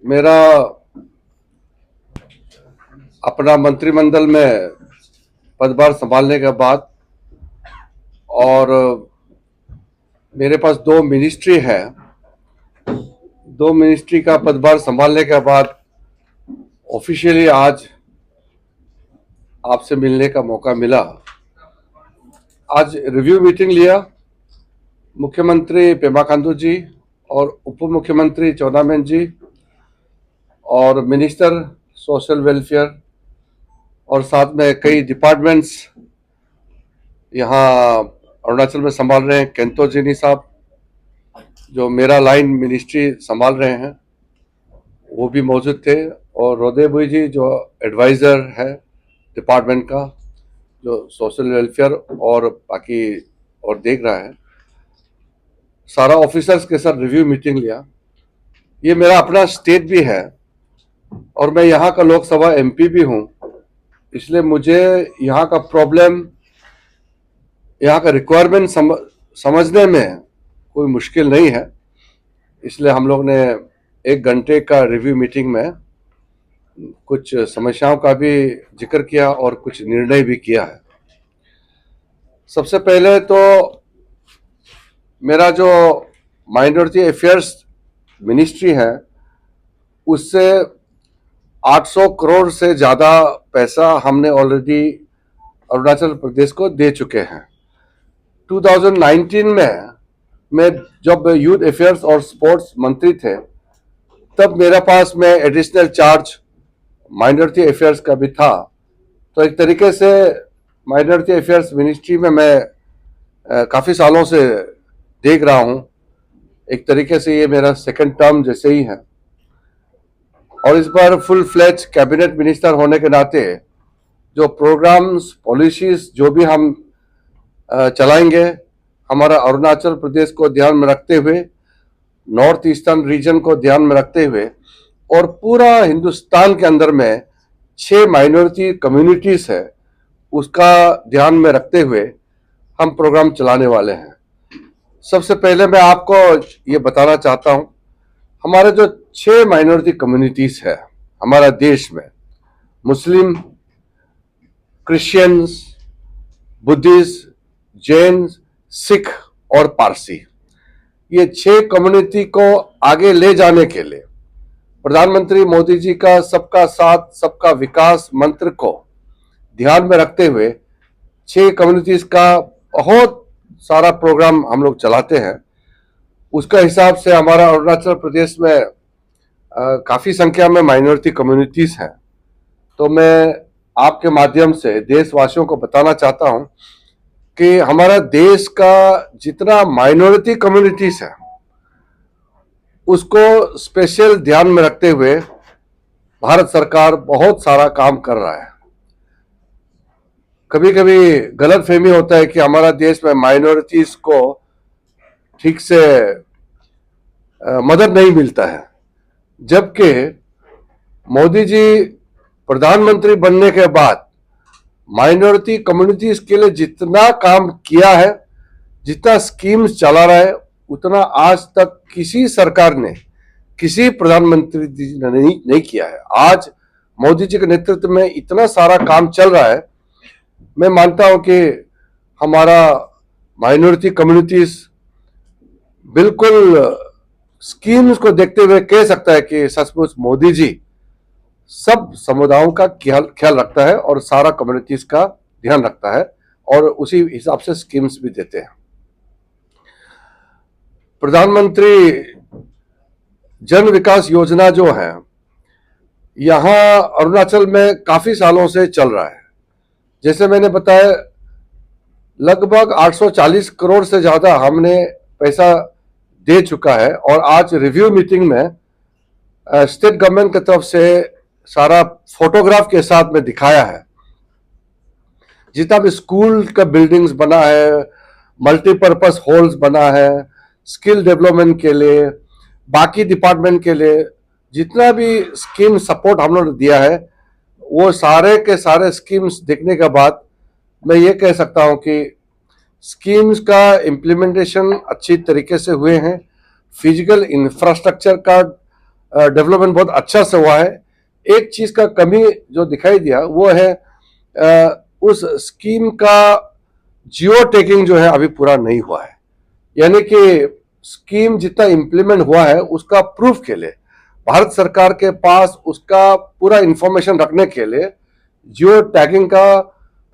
मेरा अपना मंत्रिमंडल में पदभार संभालने के बाद और मेरे पास दो मिनिस्ट्री है। दो मिनिस्ट्री का पदभार संभालने के बाद ऑफिशियली आज आपसे मिलने का मौका मिला। आज रिव्यू मीटिंग लिया। मुख्यमंत्री पेमा खांडू जी और उप मुख्यमंत्री चौनामेन जी और मिनिस्टर सोशल वेलफेयर और साथ में कई डिपार्टमेंट्स यहाँ अरुणाचल में संभाल रहे हैं। केंतो जिनी साहब जो मेरा लाइन मिनिस्ट्री संभाल रहे हैं वो भी मौजूद थे, और रोदे बुई जी जो एडवाइज़र है डिपार्टमेंट का, जो सोशल वेलफेयर और बाकी और देख रहा है। सारा ऑफिसर्स के साथ रिव्यू मीटिंग लिया। ये मेरा अपना स्टेट भी है और मैं यहाँ का लोकसभा एमपी भी हूँ, इसलिए मुझे यहाँ का प्रॉब्लम, यहाँ का रिक्वायरमेंट समझने में कोई मुश्किल नहीं है। इसलिए हम लोग ने 1 घंटे का रिव्यू मीटिंग में कुछ समस्याओं का भी जिक्र किया और कुछ निर्णय भी किया है। सबसे पहले तो मेरा जो माइनॉरिटी अफेयर्स मिनिस्ट्री है उससे 800 करोड़ से ज़्यादा पैसा हमने ऑलरेडी अरुणाचल प्रदेश को दे चुके हैं। 2019 में मैं जब यूथ अफेयर्स और स्पोर्ट्स मंत्री थे तब मेरे पास में एडिशनल चार्ज माइनॉरिटी अफेयर्स का भी था। तो एक तरीके से माइनॉरिटी अफेयर्स मिनिस्ट्री में मैं काफ़ी सालों से देख रहा हूँ। एक तरीके से ये मेरा सेकंड टर्म जैसे ही है, और इस बार फुल फ्लेज कैबिनेट मिनिस्टर होने के नाते जो प्रोग्राम्स पॉलिसीज जो भी हम चलाएंगे, हमारा अरुणाचल प्रदेश को ध्यान में रखते हुए, नॉर्थ ईस्टर्न रीजन को ध्यान में रखते हुए, और पूरा हिंदुस्तान के अंदर में 6 माइनॉरिटी कम्युनिटीज है उसका ध्यान में रखते हुए हम प्रोग्राम चलाने वाले हैं। सबसे पहले मैं आपको ये बताना चाहता हूँ, हमारे जो 6 माइनॉरिटी कम्युनिटीज है हमारा देश में, मुस्लिम, क्रिश्चियंस, बुद्धिस्ट, जैन, सिख और पारसी, ये 6 कम्युनिटी को आगे ले जाने के लिए प्रधानमंत्री मोदी जी का सबका साथ सबका विकास मंत्र को ध्यान में रखते हुए 6 कम्युनिटीज का बहुत सारा प्रोग्राम हम लोग चलाते हैं। उसका हिसाब से हमारा अरुणाचल प्रदेश में काफ़ी संख्या में माइनॉरिटी कम्युनिटीज हैं। तो मैं आपके माध्यम से देशवासियों को बताना चाहता हूं कि हमारा देश का जितना माइनॉरिटी कम्युनिटीज है उसको स्पेशल ध्यान में रखते हुए भारत सरकार बहुत सारा काम कर रहा है। कभी कभी गलत फहमी होता है कि हमारा देश में माइनॉरिटीज को ठीक से मदद नहीं मिलता है, जबकि मोदी जी प्रधानमंत्री बनने के बाद माइनॉरिटी कम्युनिटीज के लिए जितना काम किया है, जितना स्कीम्स चला रहा है, उतना आज तक किसी सरकार ने, किसी प्रधानमंत्री जी ने नहीं किया है। आज मोदी जी के नेतृत्व में इतना सारा काम चल रहा है। मैं मानता हूं कि हमारा माइनॉरिटी कम्युनिटीज बिल्कुल स्कीम्स को देखते हुए कह सकता है कि सचमुच मोदी जी सब समुदायों का ख्याल रखता है और सारा कम्युनिटीज का ध्यान रखता है और उसी हिसाब से स्कीम्स भी देते हैं। प्रधानमंत्री जन विकास योजना जो है यहाँ अरुणाचल में काफी सालों से चल रहा है। जैसे मैंने बताया, लगभग 840 करोड़ से ज्यादा हमने पैसा दे चुका है, और आज रिव्यू मीटिंग में स्टेट गवर्नमेंट की तरफ से सारा फोटोग्राफ के साथ में दिखाया है। जितना भी स्कूल का बिल्डिंग्स बना है, मल्टीपर्पज हॉल्स बना है, स्किल डेवलपमेंट के लिए, बाकी डिपार्टमेंट के लिए जितना भी स्कीम सपोर्ट हम लोग ने दिया है, वो सारे के सारे स्कीम्स देखने के बाद मैं ये कह सकता हूँ कि स्कीम्स का इम्प्लीमेंटेशन अच्छी तरीके से हुए हैं। फिजिकल इंफ्रास्ट्रक्चर का डेवलपमेंट बहुत अच्छा से हुआ है। एक चीज का कमी जो दिखाई दिया वो है उस स्कीम का जियो टैगिंग जो है अभी पूरा नहीं हुआ है। यानी कि स्कीम जितना इम्प्लीमेंट हुआ है उसका प्रूफ के लिए भारत सरकार के पास उसका पूरा इंफॉर्मेशन रखने के लिए जियो टैगिंग का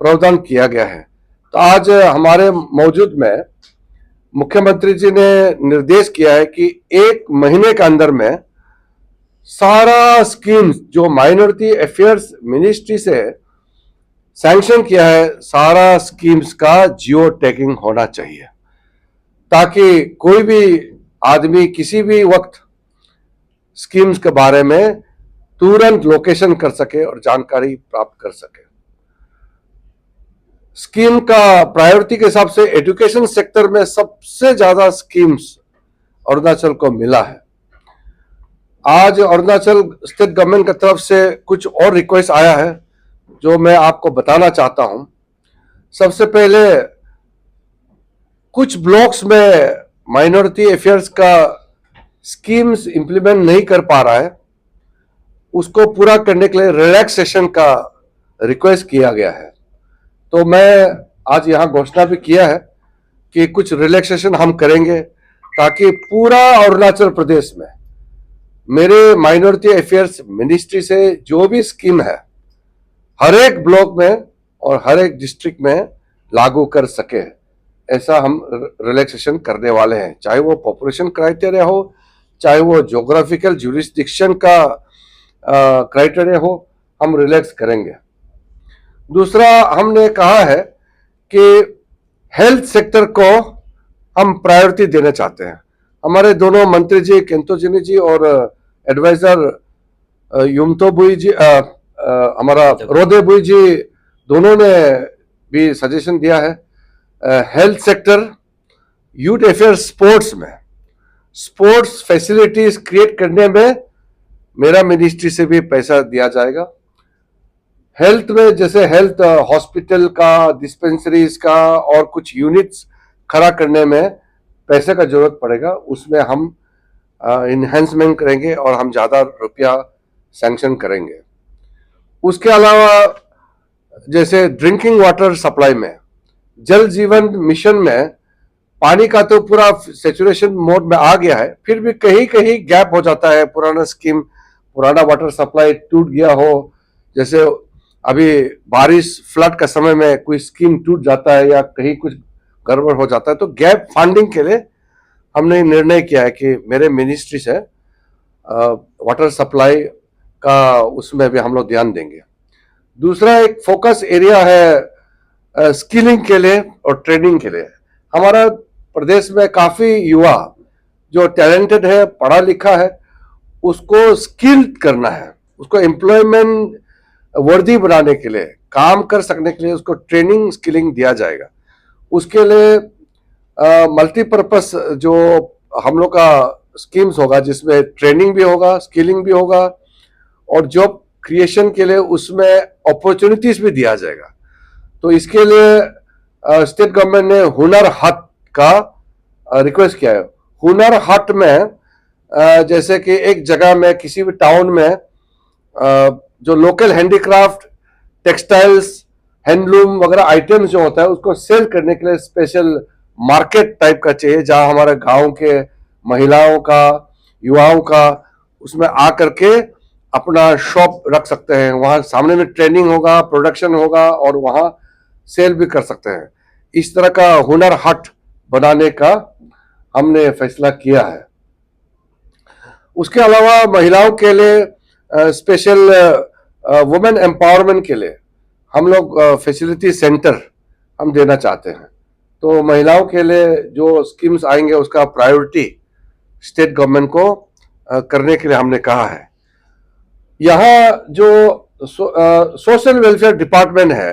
प्रावधान किया गया है। तो आज हमारे मौजूद में मुख्यमंत्री जी ने निर्देश किया है कि 1 महीने के अंदर में सारा स्कीम्स जो माइनॉरिटी अफेयर्स मिनिस्ट्री से सैंक्शन किया है, सारा स्कीम्स का जियो टैगिंग होना चाहिए, ताकि कोई भी आदमी किसी भी वक्त स्कीम्स के बारे में तुरंत लोकेशन कर सके और जानकारी प्राप्त कर सके। स्कीम का प्रायोरिटी के हिसाब से एजुकेशन सेक्टर में सबसे ज्यादा स्कीम्स अरुणाचल को मिला है। आज अरुणाचल स्टेट गवर्नमेंट की तरफ से कुछ और रिक्वेस्ट आया है जो मैं आपको बताना चाहता हूं। सबसे पहले कुछ ब्लॉक्स में माइनॉरिटी अफेयर्स का स्कीम्स इंप्लीमेंट नहीं कर पा रहा है, उसको पूरा करने के लिए रिलैक्सेशन का रिक्वेस्ट किया गया है। तो मैं आज यहां घोषणा भी किया है कि कुछ रिलैक्सेशन हम करेंगे ताकि पूरा अरुणाचल प्रदेश में मेरे माइनॉरिटी अफेयर्स मिनिस्ट्री से जो भी स्कीम है हर एक ब्लॉक में और हर एक डिस्ट्रिक्ट में लागू कर सके। ऐसा हम रिलैक्सेशन करने वाले हैं, चाहे वो पॉपुलेशन क्राइटेरिया हो, चाहे वो ज्योग्राफिकल ज्यूरिस्डिक्शन का क्राइटेरिया हो, हम रिलैक्स करेंगे। दूसरा, हमने कहा है कि हेल्थ सेक्टर को हम प्रायोरिटी देना चाहते हैं। हमारे दोनों मंत्री जी केंतो जिनी जी और एडवाइजर युमतो बुई जी हमारा रोदे बुई जी दोनों ने भी सजेशन दिया है health sector, youth affair sports में स्पोर्ट्स फैसिलिटीज क्रिएट करने में मेरा मिनिस्ट्री से भी पैसा दिया जाएगा। हेल्थ में जैसे हेल्थ हॉस्पिटल का, डिस्पेंसरीज का और कुछ यूनिट्स खड़ा करने में पैसे का जरूरत पड़ेगा, उसमें हम इन्हेंसमेंट करेंगे और हम ज्यादा रुपया सैंक्शन करेंगे। उसके अलावा जैसे ड्रिंकिंग वाटर सप्लाई में, जल जीवन मिशन में पानी का तो पूरा सेचुरेशन मोड में आ गया है, फिर भी कहीं कहीं गैप हो जाता है। पुराना स्कीम, पुराना वाटर सप्लाई टूट गया हो, जैसे अभी बारिश फ्लड का समय में कोई स्कीम टूट जाता है या कहीं कुछ गड़बड़ हो जाता है, तो गैप फंडिंग के लिए हमने निर्णय किया है कि मेरे मिनिस्ट्री से वाटर सप्लाई का उसमें भी हम लोग ध्यान देंगे। दूसरा एक फोकस एरिया है स्किलिंग के लिए और ट्रेनिंग के लिए। हमारा प्रदेश में काफी युवा जो टैलेंटेड है, पढ़ा लिखा है, उसको स्किल्ड करना है, उसको एम्प्लॉयमेंट वर्दी बनाने के लिए, काम कर सकने के लिए उसको ट्रेनिंग स्किलिंग दिया जाएगा। उसके लिए मल्टीपर्पस जो हम लोग का स्कीम्स होगा जिसमें ट्रेनिंग भी होगा, स्किलिंग भी होगा और जॉब क्रिएशन के लिए उसमें अपॉर्चुनिटीज भी दिया जाएगा। तो इसके लिए स्टेट गवर्नमेंट ने हुनर हट का रिक्वेस्ट किया है। हुनर हट में जैसे कि एक जगह में किसी भी टाउन में जो लोकल हैंडीक्राफ्ट, टेक्सटाइल्स, हैंडलूम वगैरह आइटम्स जो होता है उसको सेल करने के लिए स्पेशल मार्केट टाइप का चाहिए, जहां हमारे गांव के महिलाओं का, युवाओं का उसमें आ करके अपना शॉप रख सकते हैं। वहां सामने में ट्रेनिंग होगा, प्रोडक्शन होगा और वहां सेल भी कर सकते हैं। इस तरह का हुनर हट बनाने का हमने फैसला किया है। उसके अलावा महिलाओं के लिए स्पेशल वुमेन एम्पावरमेंट के लिए हम लोग फैसिलिटी सेंटर हम देना चाहते हैं। तो महिलाओं के लिए जो स्कीम्स आएंगे उसका प्रायोरिटी स्टेट गवर्नमेंट को करने के लिए हमने कहा है। यहाँ जो सोशल वेलफेयर डिपार्टमेंट है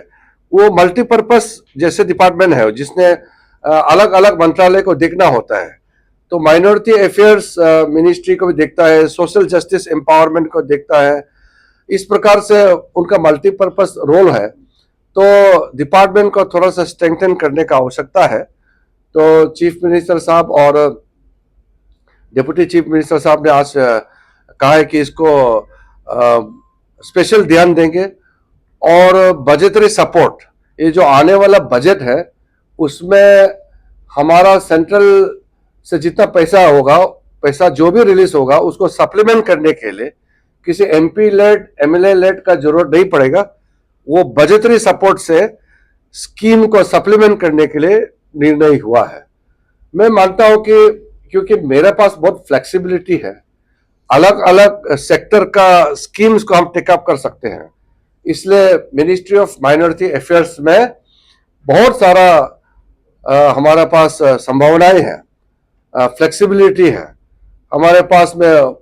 वो मल्टीपर्पस जैसे डिपार्टमेंट है जिसने अलग अलग मंत्रालय को देखना होता है। तो माइनॉरिटी अफेयर्स मिनिस्ट्री को भी देखता है, सोशल जस्टिस एम्पावरमेंट को देखता है। इस प्रकार से उनका मल्टीपर्पस रोल है। तो डिपार्टमेंट को थोड़ा सा स्ट्रेंथन करने का आवश्यकता है। तो चीफ मिनिस्टर साहब और डिप्टी चीफ मिनिस्टर साहब ने आज कहा है कि इसको स्पेशल ध्यान देंगे। और बजटरी सपोर्ट, ये जो आने वाला बजट है उसमें हमारा सेंट्रल से जितना पैसा होगा, पैसा जो भी रिलीज होगा उसको सप्लीमेंट करने के लिए किसी एमपी लेड एमएलए लेड का जरूरत नहीं पड़ेगा। वो बजटरी सपोर्ट से स्कीम को सप्लीमेंट करने के लिए निर्णय हुआ है। मैं मानता हूं कि क्योंकि मेरे पास बहुत फ्लेक्सिबिलिटी है, अलग अलग सेक्टर का स्कीम्स को हम टेकअप कर सकते हैं, इसलिए मिनिस्ट्री ऑफ माइनॉरिटी अफेयर्स में बहुत सारा हमारे पास संभावनाएं हैं, फ्लेक्सिबिलिटी है हमारे पास में,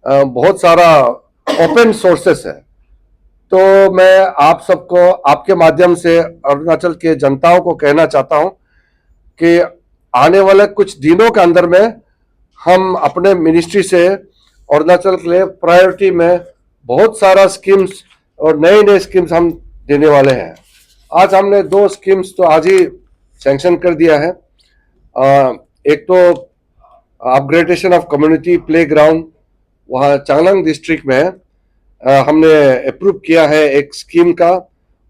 बहुत सारा ओपन सोर्सेस है। तो मैं आप सबको आपके माध्यम से अरुणाचल के जनताओं को कहना चाहता हूं कि आने वाले कुछ दिनों के अंदर में हम अपने मिनिस्ट्री से अरुणाचल के लिए प्रायोरिटी में बहुत सारा स्कीम्स और नए नए स्कीम्स हम देने वाले हैं। आज हमने 2 स्कीम्स तो आज ही सैंक्शन कर दिया है। एक तो upgradation of community play ground वहाँ चांगलांग डिस्ट्रिक्ट में हमने अप्रूव किया है एक स्कीम का,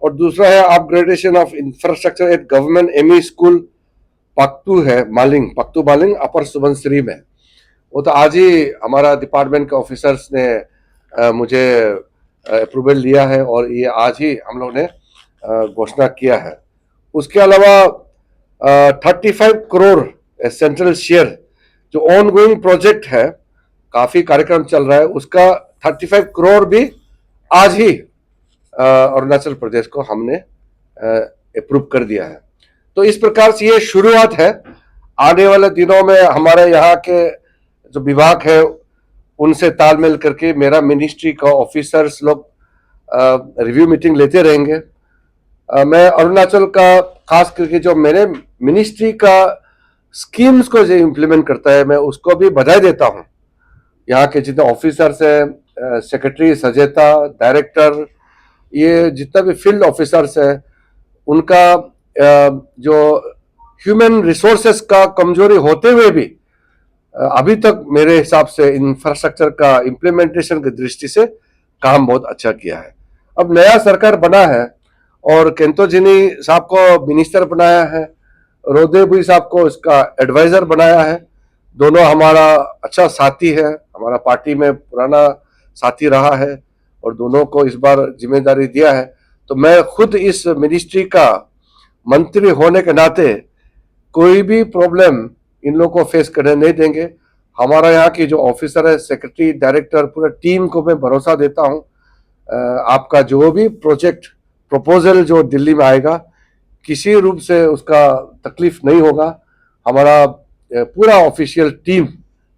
और दूसरा है upgradation of infrastructure at government ME school पक्तू है मालिंग, पक्तू मालिंग अपर सुबनसिरी में। वो तो आज ही हमारा डिपार्टमेंट के ऑफिसर्स ने मुझे अप्रूवल लिया है और ये आज ही हम लोग ने घोषणा किया है। उसके अलावा 35 करोड़ सेंट्रल शेयर जो ऑन गोइंग प्रोजेक्ट है, काफी कार्यक्रम चल रहा है, उसका 35 करोड़ भी आज ही अरुणाचल प्रदेश को हमने अप्रूव कर दिया है। तो इस प्रकार से ये शुरुआत है। आने वाले दिनों में हमारे यहाँ के जो विभाग है उनसे तालमेल करके मेरा मिनिस्ट्री का ऑफिसर्स लोग रिव्यू मीटिंग लेते रहेंगे। मैं अरुणाचल का खास करके जो मेरे मिनिस्ट्री का स्कीम्स को जो इम्प्लीमेंट करता है मैं उसको भी बधाई देता हूँ। यहाँ के जितने ऑफिसर्स हैं, सेक्रेटरी, सजेता, डायरेक्टर, ये जितना भी फील्ड ऑफिसर्स है, उनका जो ह्यूमन रिसोर्सेस का कमजोरी होते हुए भी अभी तक मेरे हिसाब से इंफ्रास्ट्रक्चर का इम्प्लीमेंटेशन की दृष्टि से काम बहुत अच्छा किया है। अब नया सरकार बना है और केंतोजिनी साहब को मिनिस्टर बनाया है, रोदेबुई साहब को इसका एडवाइजर बनाया है। दोनों हमारा अच्छा साथी है, हमारा पार्टी में पुराना साथी रहा है और दोनों को इस बार जिम्मेदारी दिया है। तो मैं खुद इस मिनिस्ट्री का मंत्री होने के नाते कोई भी प्रॉब्लम इन लोगों को फेस करने नहीं देंगे। हमारा यहाँ की जो ऑफिसर है, सेक्रेटरी, डायरेक्टर, पूरे टीम को मैं भरोसा देता हूँ। आपका जो भी प्रोजेक्ट प्रपोजल जो दिल्ली में आएगा, किसी रूप से उसका तकलीफ नहीं होगा। हमारा पूरा ऑफिशियल टीम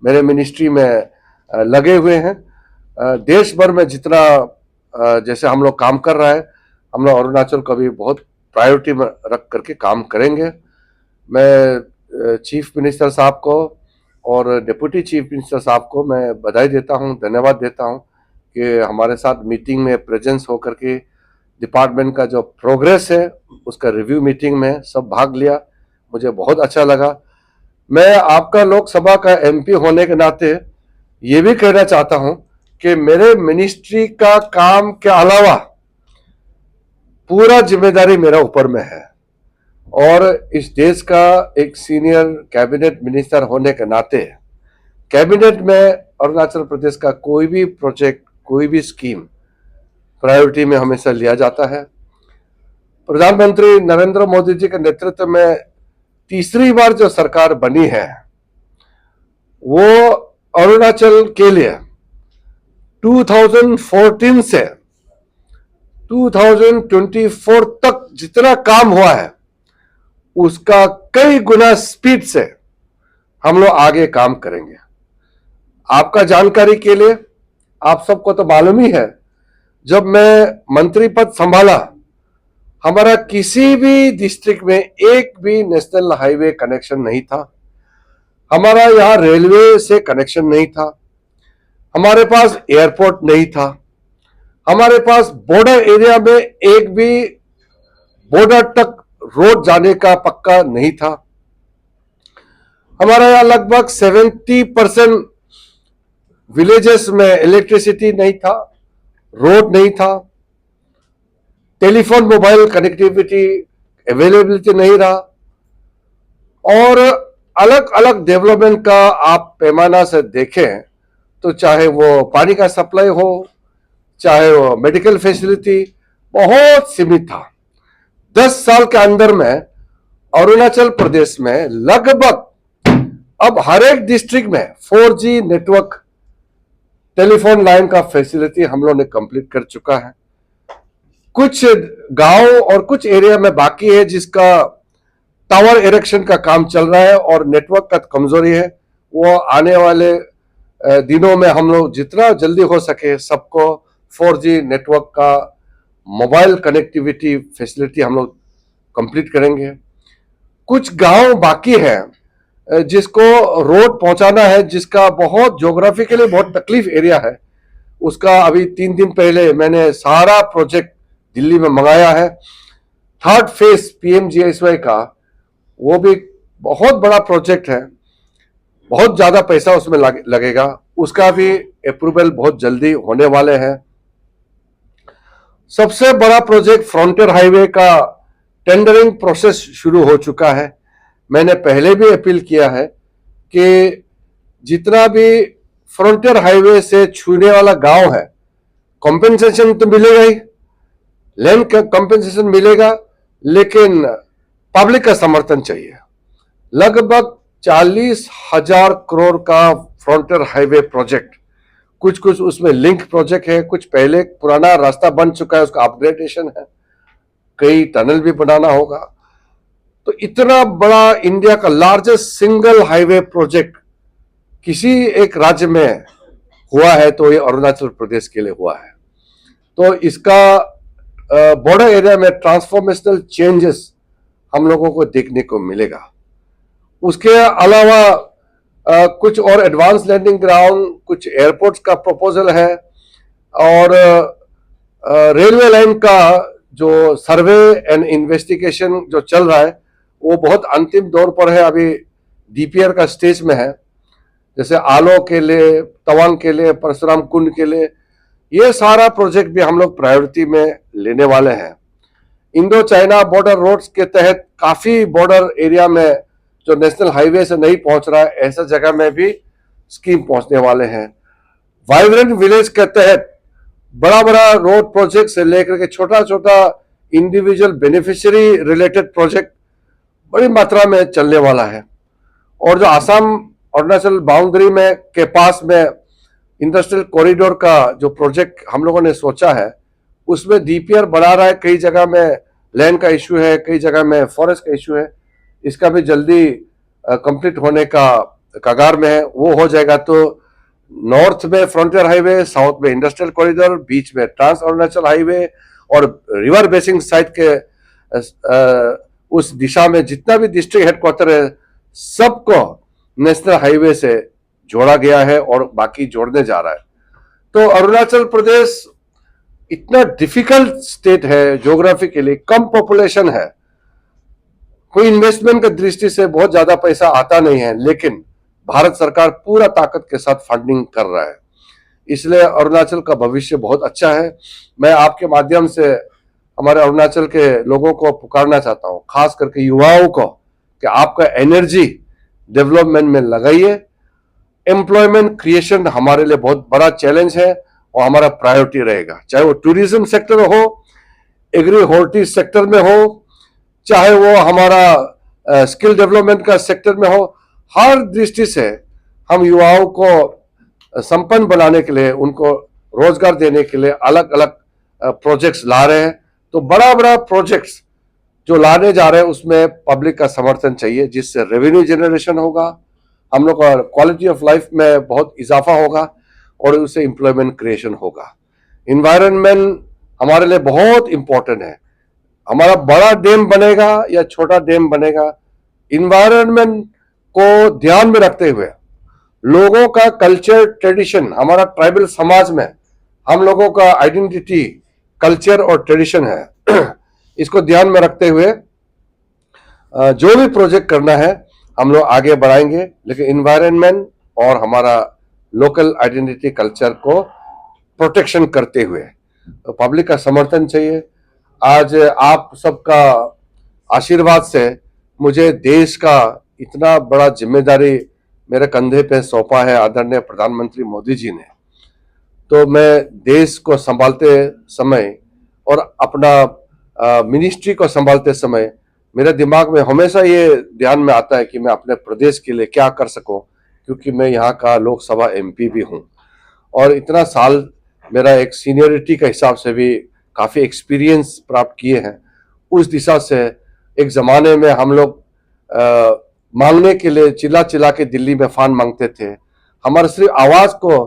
मेरे मिनिस्ट्री में लगे हुए हैं। देश भर में जितना जैसे हम लोग काम कर रहा है, हम लोग अरुणाचल को भी बहुत प्रायोरिटी में रख करके काम करेंगे। मैं चीफ मिनिस्टर साहब को और डिप्टी चीफ मिनिस्टर साहब को मैं बधाई देता हूं, धन्यवाद देता हूं कि हमारे साथ मीटिंग में प्रेजेंस होकर के डिपार्टमेंट का जो प्रोग्रेस है उसका रिव्यू मीटिंग में सब भाग लिया। मुझे बहुत अच्छा लगा। मैं आपका लोकसभा का एमपी होने के नाते ये भी कहना चाहता हूं कि मेरे मिनिस्ट्री का काम के अलावा पूरा जिम्मेदारी मेरा ऊपर में है और इस देश का एक सीनियर कैबिनेट मिनिस्टर होने के नाते कैबिनेट में अरुणाचल प्रदेश का कोई भी प्रोजेक्ट, कोई भी स्कीम प्रायोरिटी में हमेशा लिया जाता है। प्रधानमंत्री नरेंद्र मोदी जी के नेतृत्व में तीसरी बार जो सरकार बनी है वो अरुणाचल के लिए 2014 से 2024 तक जितना काम हुआ है उसका कई गुना स्पीड से हम लोग आगे काम करेंगे। आपका जानकारी के लिए, आप सबको तो मालूम ही है, जब मैं मंत्री पद संभाला हमारा किसी भी डिस्ट्रिक्ट में एक भी नेशनल हाईवे कनेक्शन नहीं था, हमारा यहाँ रेलवे से कनेक्शन नहीं था, हमारे पास एयरपोर्ट नहीं था, हमारे पास बॉर्डर एरिया में एक भी बॉर्डर तक रोड जाने का पक्का नहीं था। हमारा यहाँ लगभग 70% विलेजेस में इलेक्ट्रिसिटी नहीं था, रोड नहीं था, टेलीफोन मोबाइल कनेक्टिविटी अवेलेबिलिटी नहीं रहा, और अलग अलग डेवलपमेंट का आप पैमाना से देखें तो चाहे वो पानी का सप्लाई हो, चाहे वो मेडिकल फैसिलिटी, बहुत सीमित था। 10 साल के अंदर में अरुणाचल प्रदेश में लगभग अब हर एक डिस्ट्रिक्ट में 4G नेटवर्क टेलीफोन लाइन का फैसिलिटी हम लोग ने कंप्लीट कर चुका है। कुछ गांव और कुछ एरिया में बाकी है जिसका टावर इरेक्शन का काम चल रहा है और नेटवर्क का कमजोरी है। वो आने वाले दिनों में हम लोग जितना जल्दी हो सके सबको 4G नेटवर्क का मोबाइल कनेक्टिविटी फैसिलिटी हम लोग कंप्लीट करेंगे। कुछ गांव बाकी है जिसको रोड पहुंचाना है, जिसका बहुत ज्योग्राफिकली बहुत तकलीफ एरिया है। उसका अभी 3 दिन पहले मैंने सारा प्रोजेक्ट दिल्ली में मंगाया है। 3rd फेज PMGSY का, वो भी बहुत बड़ा प्रोजेक्ट है, बहुत ज्यादा पैसा उसमें लगेगा। उसका भी अप्रूवल बहुत जल्दी होने वाले हैं। सबसे बड़ा प्रोजेक्ट फ्रंटियर हाईवे का टेंडरिंग प्रोसेस शुरू हो चुका है। मैंने पहले भी अपील किया है कि जितना भी फ्रंटियर हाईवे से छूने वाला गांव है, कॉम्पेंसेशन तो मिलेगा ही, लैंड का कॉम्पेंसेशन मिलेगा, लेकिन पब्लिक का समर्थन चाहिए। लगभग 40,000 करोड़ का फ्रंटियर हाईवे प्रोजेक्ट, कुछ कुछ उसमें लिंक प्रोजेक्ट है, कुछ पहले पुराना रास्ता बन चुका है उसका अपग्रेडेशन है, कई टनल भी बनाना होगा। तो इतना बड़ा इंडिया का लार्जेस्ट सिंगल हाईवे प्रोजेक्ट किसी एक राज्य में हुआ है तो ये अरुणाचल प्रदेश के लिए हुआ है। तो इसका बॉर्डर एरिया में ट्रांसफॉर्मेशनल चेंजेस हम लोगों को देखने को मिलेगा। उसके अलावा कुछ और एडवांस लैंडिंग ग्राउंड, कुछ एयरपोर्ट्स का प्रपोजल है, और रेलवे लाइन का जो सर्वे एंड इन्वेस्टिगेशन जो चल रहा है वो बहुत अंतिम दौर पर है, अभी DPR का स्टेज में है। जैसे आलो के लिए, तवांग के लिए, परशुराम कुंड के लिए, ये सारा प्रोजेक्ट भी हम लोग प्रायोरिटी में लेने वाले हैं। इंडो चाइना बॉर्डर रोड्स के तहत काफी बॉर्डर एरिया में जो नेशनल हाईवे से नहीं पहुंच रहा है, ऐसा जगह में भी स्कीम पहुंचने वाले हैं। वाइब्रेंट विलेज के तहत बड़ा बड़ा रोड प्रोजेक्ट से लेकर के छोटा छोटा इंडिविजुअल बेनिफिशियरी रिलेटेड प्रोजेक्ट बड़ी मात्रा में चलने वाला है। और जो आसाम अरुणाचल बाउंड्री में के पास में इंडस्ट्रियल कॉरिडोर का जो प्रोजेक्ट हम लोगों ने सोचा है, उसमें DPR बना रहा है। कई जगह में लैंड का इश्यू है, कई जगह में फॉरेस्ट का इश्यू है। इसका भी जल्दी कंप्लीट होने का कगार में है। वो हो जाएगा तो नॉर्थ में फ्रंटियर हाईवे, साउथ में इंडस्ट्रियल कॉरिडोर, बीच में ट्रांस अरुणाचल हाईवे, और रिवर बेसिंग साइड के उस दिशा में जितना भी डिस्ट्रिक्ट हेडक्वार्टर है सबको नेशनल हाईवे से जोड़ा गया है और बाकी जोड़ने जा रहा है। तो अरुणाचल प्रदेश इतना डिफिकल्ट स्टेट है, ज्योग्राफी के लिए कम पॉपुलेशन है, कोई इन्वेस्टमेंट की दृष्टि से बहुत ज्यादा पैसा आता नहीं है, लेकिन भारत सरकार पूरा ताकत के साथ फंडिंग कर रहा है। इसलिए अरुणाचल का भविष्य बहुत अच्छा है। मैं आपके माध्यम से हमारे अरुणाचल के लोगों को पुकारना चाहता हूं, खास करके युवाओं को, कि आपका एनर्जी डेवलपमेंट में लगाइए। एम्प्लॉयमेंट क्रिएशन हमारे लिए बहुत बड़ा चैलेंज है और हमारा प्रायोरिटी रहेगा, चाहे वो टूरिज्म सेक्टर में हो, एग्री हॉर्टी सेक्टर में हो, चाहे वो हमारा स्किल डेवलपमेंट का सेक्टर में हो। हर दृष्टि से हम युवाओं को संपन्न बनाने के लिए, उनको रोजगार देने के लिए अलग अलग प्रोजेक्ट्स ला रहे हैं। तो बड़ा बड़ा प्रोजेक्ट्स जो लाने जा रहे हैं उसमें पब्लिक का समर्थन चाहिए, जिससे रेवेन्यू जनरेशन होगा, हम लोग का क्वालिटी ऑफ लाइफ में बहुत इजाफा होगा और उससे एम्प्लॉयमेंट क्रिएशन होगा। इन्वायरमेंट हमारे लिए बहुत इंपॉर्टेंट है। हमारा बड़ा डैम बनेगा या छोटा डैम बनेगा, इन्वायरमेंट को ध्यान में रखते हुए, लोगों का कल्चर ट्रेडिशन, हमारा ट्राइबल समाज में हम लोगों का आइडेंटिटी, कल्चर और ट्रेडिशन है, इसको ध्यान में रखते हुए जो भी प्रोजेक्ट करना है हम लोग आगे बढ़ाएंगे। लेकिन इन्वायरमेंट और हमारा लोकल आइडेंटिटी कल्चर को प्रोटेक्शन करते हुए। तो पब्लिक का समर्थन चाहिए। आज आप सबका आशीर्वाद से मुझे देश का इतना बड़ा जिम्मेदारी मेरे कंधे पे सौंपा है आदरणीय प्रधानमंत्री मोदी जी ने। तो मैं देश को संभालते समय और अपना मिनिस्ट्री को संभालते समय मेरे दिमाग में हमेशा ये ध्यान में आता है कि मैं अपने प्रदेश के लिए क्या कर सकूं, क्योंकि मैं यहाँ का लोकसभा एमपी भी हूँ और इतना साल मेरा एक सीनियरिटी के हिसाब से भी काफ़ी एक्सपीरियंस प्राप्त किए हैं। उस दिशा से एक ज़माने में हम लोग मांगने के लिए चिल्ला चिल्ला के दिल्ली में फान मांगते थे। हमारे सिर्फ आवाज़ को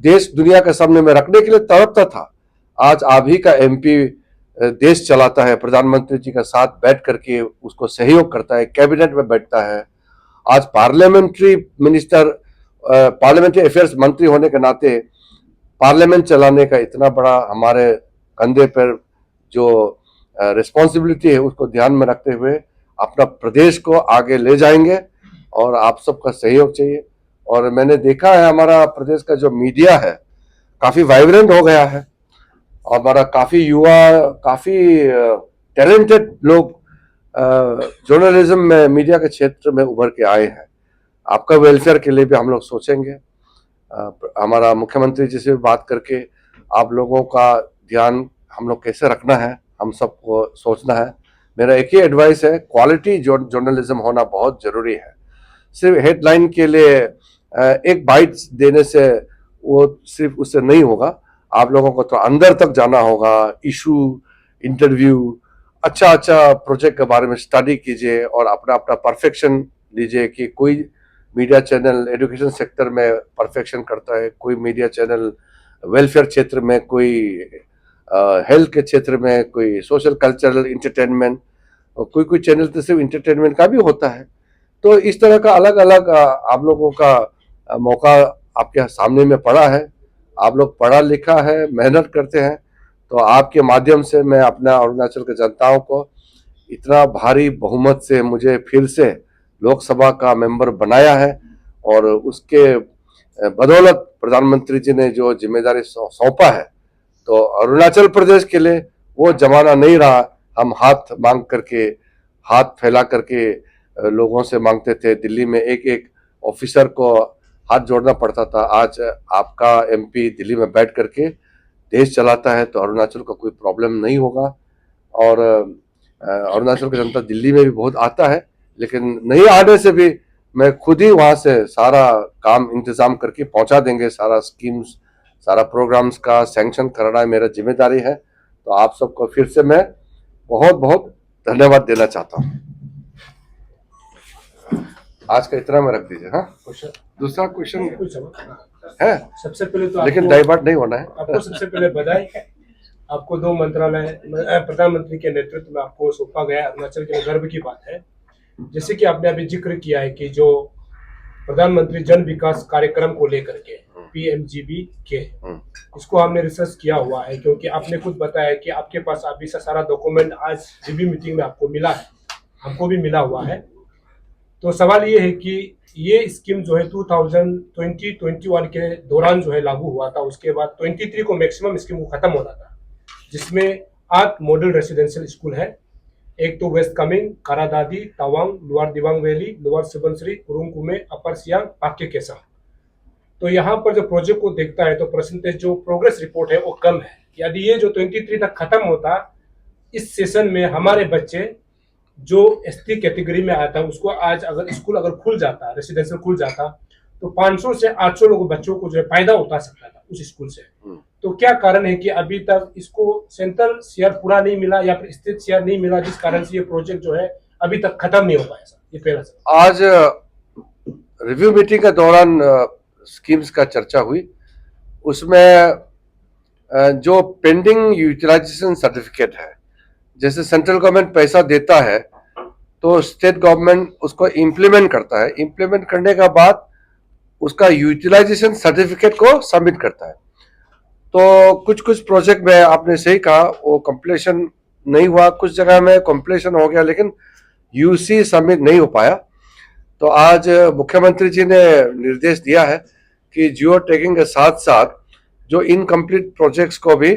देश दुनिया के सामने में रखने के लिए तड़पता था। आज आप ही का एमपी देश चलाता है, प्रधानमंत्री जी का साथ बैठ करके उसको सहयोग करता है, कैबिनेट में बैठता है। आज पार्लियामेंट्री मिनिस्टर, पार्लियामेंट्री अफेयर्स मंत्री होने के नाते पार्लियामेंट चलाने का इतना बड़ा हमारे कंधे पर जो रिस्पॉन्सिबिलिटी है उसको ध्यान में रखते हुए अपना प्रदेश को आगे ले जाएंगे और आप सबका सहयोग चाहिए। और मैंने देखा है हमारा प्रदेश का जो मीडिया है काफ़ी वाइब्रेंट हो गया है। हमारा काफ़ी युवा, काफ़ी टैलेंटेड लोग जर्नलिज्म में, मीडिया के क्षेत्र में उभर के आए हैं। आपका वेलफेयर के लिए भी हम लोग सोचेंगे। हमारा मुख्यमंत्री जी से बात करके आप लोगों का ध्यान हम लोग कैसे रखना है हम सबको सोचना है। मेरा एक ही एडवाइस है, क्वालिटी जर्नलिज्म होना बहुत ज़रूरी है। सिर्फ हेडलाइन के लिए एक बाइट्स देने से वो सिर्फ उससे नहीं होगा। आप लोगों को तो अंदर तक जाना होगा, इशू, इंटरव्यू, अच्छा अच्छा प्रोजेक्ट के बारे में स्टडी कीजिए और अपना अपना परफेक्शन लीजिए कि कोई मीडिया चैनल एजुकेशन सेक्टर में परफेक्शन करता है, कोई मीडिया चैनल वेलफेयर क्षेत्र में, कोई हेल्थ के क्षेत्र में, कोई सोशल कल्चरल इंटरटेनमेंट, और कोई कोई चैनल तो सिर्फ इंटरटेनमेंट का भी होता है। तो इस तरह का अलग अलग आप लोगों का मौका आपके सामने में पड़ा है। आप लोग पढ़ा लिखा है, मेहनत करते हैं, तो आपके माध्यम से मैं अपना अरुणाचल के जनताओं को इतना भारी बहुमत से मुझे फिर से लोकसभा का मेंबर बनाया है और उसके बदौलत प्रधानमंत्री जी ने जो जिम्मेदारी सौंपा है, तो अरुणाचल प्रदेश के लिए वो जमाना नहीं रहा हम हाथ मांग करके, हाथ फैला करके लोगों से मांगते थे। दिल्ली में एक एक ऑफिसर को हाथ जोड़ना पड़ता था। आज आपका एमपी दिल्ली में बैठ करके देश चलाता है, तो अरुणाचल का कोई प्रॉब्लम नहीं होगा। और अरुणाचल का जनता दिल्ली में भी बहुत आता है, लेकिन नहीं आने से भी मैं खुद ही वहाँ से सारा काम इंतजाम करके पहुँचा देंगे। सारा स्कीम्स, सारा प्रोग्राम्स का सैंक्शन करना मेरा जिम्मेदारी है। तो आप सबको फिर से मैं बहुत बहुत धन्यवाद देना चाहता हूँ। आज का इतना में रख दीजिए। हाँ, दूसरा क्वेश्चन है, सबसे पहले तो लेकिन डाइवर्ट नहीं होना है। आपको सबसे पहले बधाई। आपको 2 मंत्रालय प्रधानमंत्री के नेतृत्व में आपको सौंपा गया, अरुणाचल के लिए गर्व की बात है। जैसे कि आपने अभी जिक्र किया है कि जो प्रधानमंत्री जन विकास कार्यक्रम को लेकर के PMGB के, इसको हमने रिसर्च किया हुआ है, क्योंकि आपने खुद बताया कि आपके पास अभी से सारा डॉक्यूमेंट आज GB मीटिंग में आपको मिला है, हमको भी मिला हुआ है। तो सवाल ये है कि ये स्कीम जो है 2020-21 के दौरान जो है लागू हुआ था, उसके बाद 23 को मैक्सिमम स्कीम को खत्म होना था, जिसमें 8 मॉडल रेसिडेंशियल स्कूल है। एक तो West Kameng, Kra Daadi, Tawang, Lower Dibang Valley, Lower Subansiri, Kurung Kumey, Upper Siang, Pakke Kessang. तो यहाँ पर जो प्रोजेक्ट को देखता है तो परसेंटेज जो प्रोग्रेस रिपोर्ट है वो कम है। यदि ये जो 23 तक खत्म होता, इस सेशन में हमारे बच्चे जो ST कैटेगरी में आता है उसको आज अगर स्कूल अगर खुल जाता, रेसिडेंशियल खुल जाता, तो 500 से 800 लोग बच्चों को जो है फायदा उठा सकता था उस स्कूल से। तो क्या कारण है कि अभी तक इसको सेंट्रल शेयर पूरा नहीं मिला या फिर स्टेट शेयर नहीं मिला, जिस कारण से ये प्रोजेक्ट जो है अभी तक खत्म नहीं हो पाया? ये पहला सवाल। आज रिव्यू मीटिंग के दौरान स्कीम्स का चर्चा हुई, उसमें जो पेंडिंग यूटिलाइजेशन सर्टिफिकेट है, जैसे सेंट्रल गवर्नमेंट पैसा देता है तो स्टेट गवर्नमेंट उसको इम्प्लीमेंट करता है, इम्प्लीमेंट करने के बाद उसका यूटिलाइजेशन सर्टिफिकेट को सबमिट करता है। तो कुछ कुछ प्रोजेक्ट में आपने सही कहा वो कंप्लीशन नहीं हुआ, कुछ जगह में कंप्लीशन हो गया लेकिन UC सबमिट नहीं हो पाया। तो आज मुख्यमंत्री जी ने निर्देश दिया है कि जियो टैगिंग के साथ साथ जो इनकम्प्लीट प्रोजेक्ट्स को भी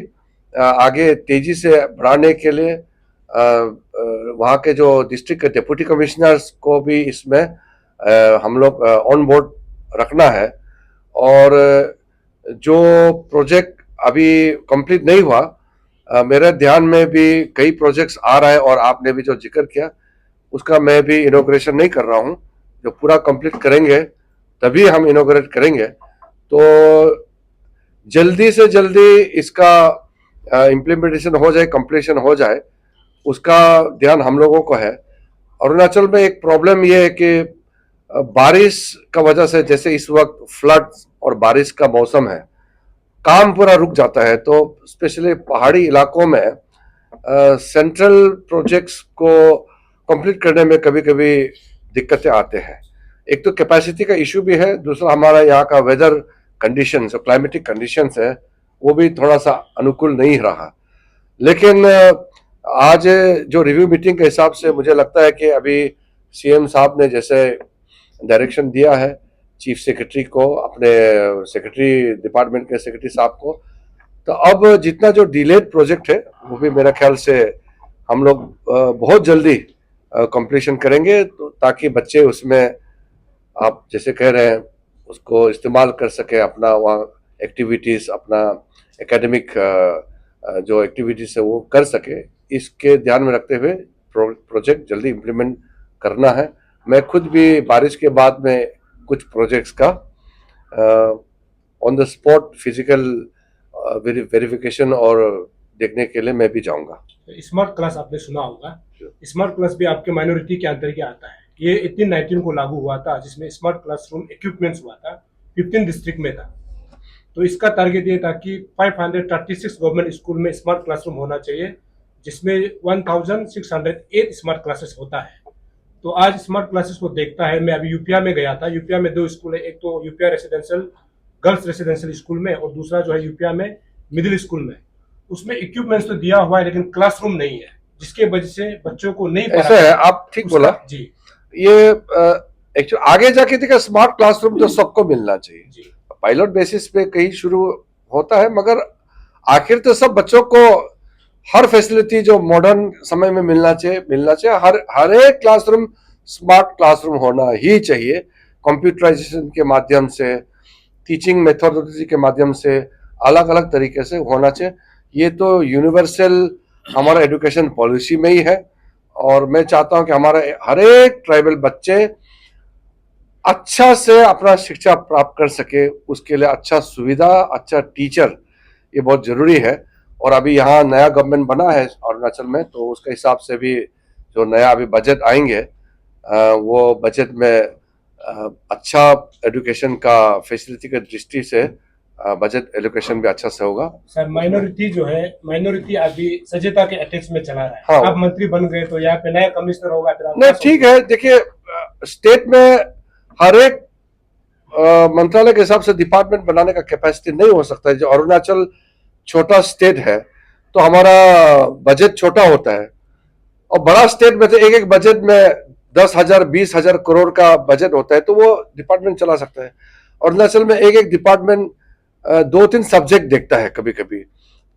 आगे तेजी से बढ़ाने के लिए वहाँ के जो डिस्ट्रिक्ट के डिप्टी कमिश्नर्स को भी इसमें हम लोग ऑन बोर्ड रखना है। और जो प्रोजेक्ट अभी कंप्लीट नहीं हुआ, मेरे ध्यान में भी कई प्रोजेक्ट्स आ रहा है और आपने भी जो जिक्र किया उसका मैं भी इनॉग्रेशन नहीं कर रहा हूँ। जो पूरा कंप्लीट करेंगे तभी हम इनॉग्रेट करेंगे। तो जल्दी से जल्दी इसका इम्प्लीमेंटेशन हो जाए, कंप्लीशन हो जाए, उसका ध्यान हम लोगों को है। अरुणाचल में एक प्रॉब्लम यह है कि बारिश का वजह से, जैसे इस वक्त फ्लड और बारिश का मौसम है, काम पूरा रुक जाता है। तो स्पेशली पहाड़ी इलाकों में सेंट्रल प्रोजेक्ट्स को कंप्लीट करने में कभी कभी दिक्कतें आते हैं। एक तो कैपेसिटी का इशू भी है, दूसरा हमारा यहाँ का वेदर कंडीशंस, क्लाइमेटिक कंडीशंस है, वो भी थोड़ा सा अनुकूल नहीं रहा। लेकिन आज जो रिव्यू मीटिंग के हिसाब से मुझे लगता है कि अभी सीएम साहब ने जैसे डायरेक्शन दिया है चीफ सेक्रेटरी को, अपने सेक्रेटरी डिपार्टमेंट के सेक्रेटरी साहब को, तो अब जितना जो डिलेड प्रोजेक्ट है वो भी मेरा ख्याल से हम लोग बहुत जल्दी कंप्लीशन करेंगे, तो ताकि बच्चे उसमें आप जैसे कह रहे हैं उसको इस्तेमाल कर सके, अपना वहाँ एक्टिविटीज, अपना एकेडमिक जो एक्टिविटीज है वो कर सके। इसके ध्यान में रखते हुए प्रोजेक्ट जल्दी इम्प्लीमेंट करना है। मैं खुद भी बारिश के बाद में कुछ प्रोजेक्ट्स का on the spot physical verification और देखने के लिए मैं भी जाऊंगा। स्मार्ट क्लास आपने सुना होगा, स्मार्ट क्लास भी आपके माइनॉरिटी के अंतर्गत आता है। ये 18-19 को लागू हुआ था, जिसमें स्मार्ट क्लासरूम इक्विपमेंट्स हुआ था, 15 डिस्ट्रिक्ट में था। तो इसका टारगेट ये था कि 536 गवर्नमेंट स्कूल में स्मार्ट क्लासरूम होना चाहिए, जिसमें 1608 स्मार्ट क्लासेस होता है। तो आज स्मार्ट क्लासेस को देखता है, मैं अभी यूपिया में गया था। यूपिया में 2 स्कूल है, एक तो यूपिया रेसिडेंशियल गर्ल्स रेसिडेंशियल स्कूल में, और दूसरा जो है यूपिया में मिडिल स्कूल में। उसमें इक्विपमेंट्स तो दिया हुआ है लेकिन क्लासरूम नहीं है, जिसके वजह से बच्चों को नहीं ऐसा है, आप ठीक बोला जी। ये एक्चुअली आगे जाके देखा स्मार्ट क्लासरूम तो सबको मिलना चाहिए जी। पायलट बेसिस पे कहीं शुरू होता है, मगर आखिर तो सब बच्चों को हर फैसिलिटी जो मॉडर्न समय में मिलना चाहिए। हर एक क्लासरूम स्मार्ट क्लासरूम होना ही चाहिए। कंप्यूटराइजेशन के माध्यम से, टीचिंग मेथोडोलॉजी के माध्यम से, अलग अलग तरीके से होना चाहिए। ये तो यूनिवर्सल हमारा एजुकेशन पॉलिसी में ही है, और मैं चाहता हूं कि हमारा हर एक ट्राइबल बच्चे अच्छा से अपना शिक्षा प्राप्त कर सके। उसके लिए अच्छा सुविधा, अच्छा टीचर, ये बहुत जरूरी है। और अभी यहाँ नया गवर्नमेंट बना है अरुणाचल में, तो उसके हिसाब से भी जो नया अभी बजट आएंगे वो बजट में अच्छा एजुकेशन का फैसिलिटी के दृष्टि से बजट एलोकेशन भी अच्छा से होगा। सर, माइनॉरिटी जो है, माइनॉरिटी अभी सजेता के अटैक्स में चला रहा है। हाँ। आप मंत्री बन गए तो यहाँ पे नया कमिश्नर होगा, फिर आप नहीं, ठीक है। देखिए, स्टेट में हर एक मंत्रालय के हिसाब से डिपार्टमेंट बनाने का कैपेसिटी नहीं हो सकता है। जो अरुणाचल छोटा स्टेट है तो हमारा बजट छोटा होता है, और बड़ा स्टेट में तो एक एक बजट में 10,000 20,000 करोड़ का बजट होता है, तो वो डिपार्टमेंट चला सकता है। अरुणाचल में एक एक डिपार्टमेंट 2-3 सब्जेक्ट देखता है कभी कभी।